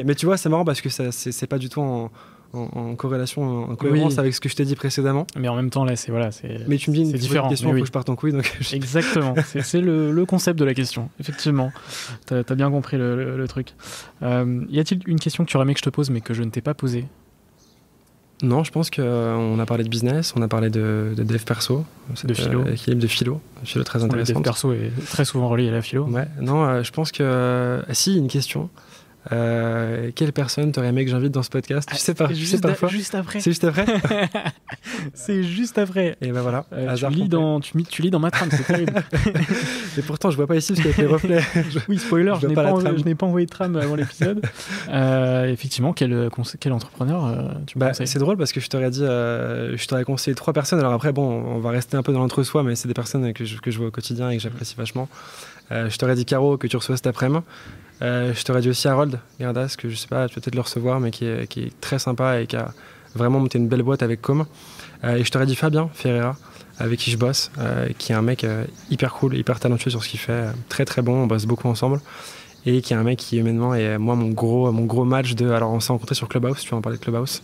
mais tu vois, c'est marrant parce que c'est pas du tout en corrélation, en cohérence avec ce que je t'ai dit précédemment. Mais en même temps, là, c'est mais tu me dis une différent. Question, il faut que je parte en couille. Donc Exactement. c'est le concept de la question. Effectivement, t'as bien compris le truc. Y a-t-il une question que tu aurais aimé que je te pose, mais que je ne t'ai pas posée? Non, je pense qu'on a parlé de business, on a parlé de dev perso, de philo. Équilibre de philo très intéressant. Le dev perso est très souvent relié à la philo. Ouais, non, je pense que si, une question. Quelle personne t'aurais aimé que j'invite dans ce podcast? Je sais pas. Juste après. C'est juste après. C'est juste après. Et ben voilà. Tu lis dans ma trame, c'est terrible. Et pourtant, je vois pas ici parce qu'avec les reflets. Oui, spoiler, je n'ai pas envoyé de trame avant l'épisode. Effectivement, quel entrepreneur tu me conseilles? C'est drôle parce que je t'aurais conseillé 3 personnes. Alors après, bon, on va rester un peu dans l'entre-soi, mais c'est des personnes que je vois au quotidien et que j'apprécie vachement. Je t'aurais dit Caro, que tu reçois cet après-midi. Je t'aurais dit aussi Harold Gardas, que je sais pas, tu vas peut-être le recevoir, mais qui est très sympa et qui a vraiment monté une belle boîte avec Com. Et je t'aurais dit Fabien Ferreira, avec qui je bosse, qui est un mec hyper cool, hyper talentueux sur ce qu'il fait, très très bon, on bosse beaucoup ensemble, et qui est un mec qui humainement est moi mon gros match de. Alors on s'est rencontrés sur Clubhouse, tu vas en parler de Clubhouse.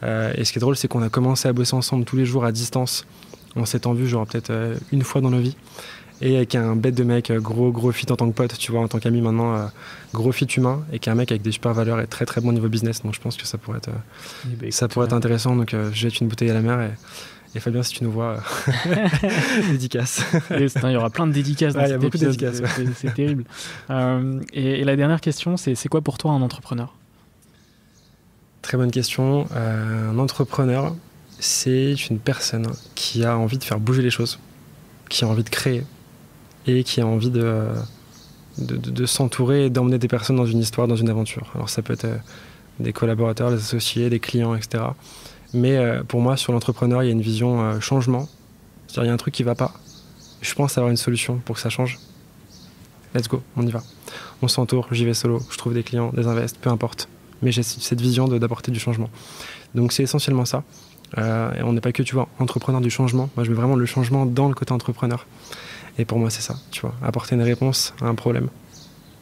Et ce qui est drôle, c'est qu'on a commencé à bosser ensemble tous les jours à distance. On s'étant vu genre peut-être une fois dans nos vies. Et qui est un bête de mec, gros fit en tant que pote, tu vois, en tant qu'ami maintenant, gros fit humain, et qui est un mec avec des super valeurs et très très bon niveau business. Donc je pense que ça pourrait être être intéressant. Donc je jette une bouteille à la mer, et Fabien, si tu nous vois, dédicace. Il y aura plein de dédicaces dans cet épisode. Il y a beaucoup de dédicaces. C'est terrible. Et la dernière question, c'est quoi pour toi un entrepreneur? Très bonne question. Un entrepreneur, c'est une personne qui a envie de faire bouger les choses, qui a envie de créer, et qui a envie de s'entourer et d'emmener des personnes dans une histoire, dans une aventure. Alors ça peut être des collaborateurs, des associés, des clients, etc. Mais pour moi, sur l'entrepreneur, il y a une vision changement. C'est-à-dire il y a un truc qui ne va pas. Je pense avoir une solution pour que ça change. Let's go, on y va. On s'entoure, j'y vais solo, je trouve des clients, des invests, peu importe. Mais j'ai cette vision d'apporter du changement. Donc c'est essentiellement ça. Et on n'est pas que, tu vois, entrepreneur du changement. Moi, je mets vraiment le changement dans le côté entrepreneur. Et pour moi, c'est ça, tu vois, apporter une réponse à un problème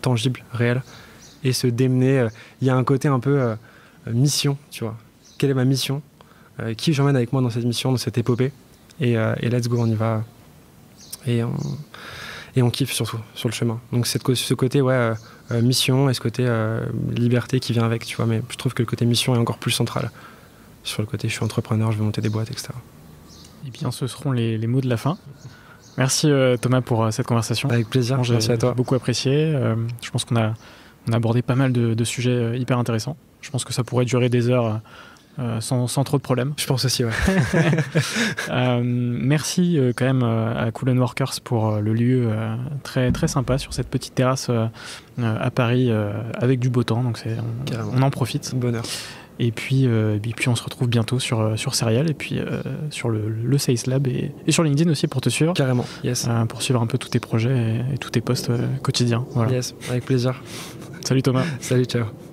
tangible, réel, et se démener. Il y a un côté un peu mission, tu vois. Quelle est ma mission? Qui j'emmène avec moi dans cette mission, dans cette épopée? Et let's go, on y va. Et on kiffe surtout sur le chemin. Donc ce côté, mission, et ce côté liberté qui vient avec, tu vois. Mais je trouve que le côté mission est encore plus central. Sur le côté, je suis entrepreneur, je vais monter des boîtes, etc. Eh bien, ce seront les mots de la fin. Merci Thomas pour cette conversation. Avec plaisir, merci à toi. J'ai beaucoup apprécié. Je pense qu'on a abordé pas mal de sujets hyper intéressants. Je pense que ça pourrait durer des heures sans trop de problèmes. Je pense aussi, ouais. Merci quand même à Cool & Workers pour le lieu très, très sympa sur cette petite terrasse à Paris avec du beau temps. Donc on en profite. Bonheur. Et puis on se retrouve bientôt sur Serial et puis sur le Sales Lab et sur LinkedIn aussi pour te suivre. Carrément, yes. Pour suivre un peu tous tes projets et tous tes posts quotidiens. Voilà. Yes, avec plaisir. Salut Thomas. Salut, ciao.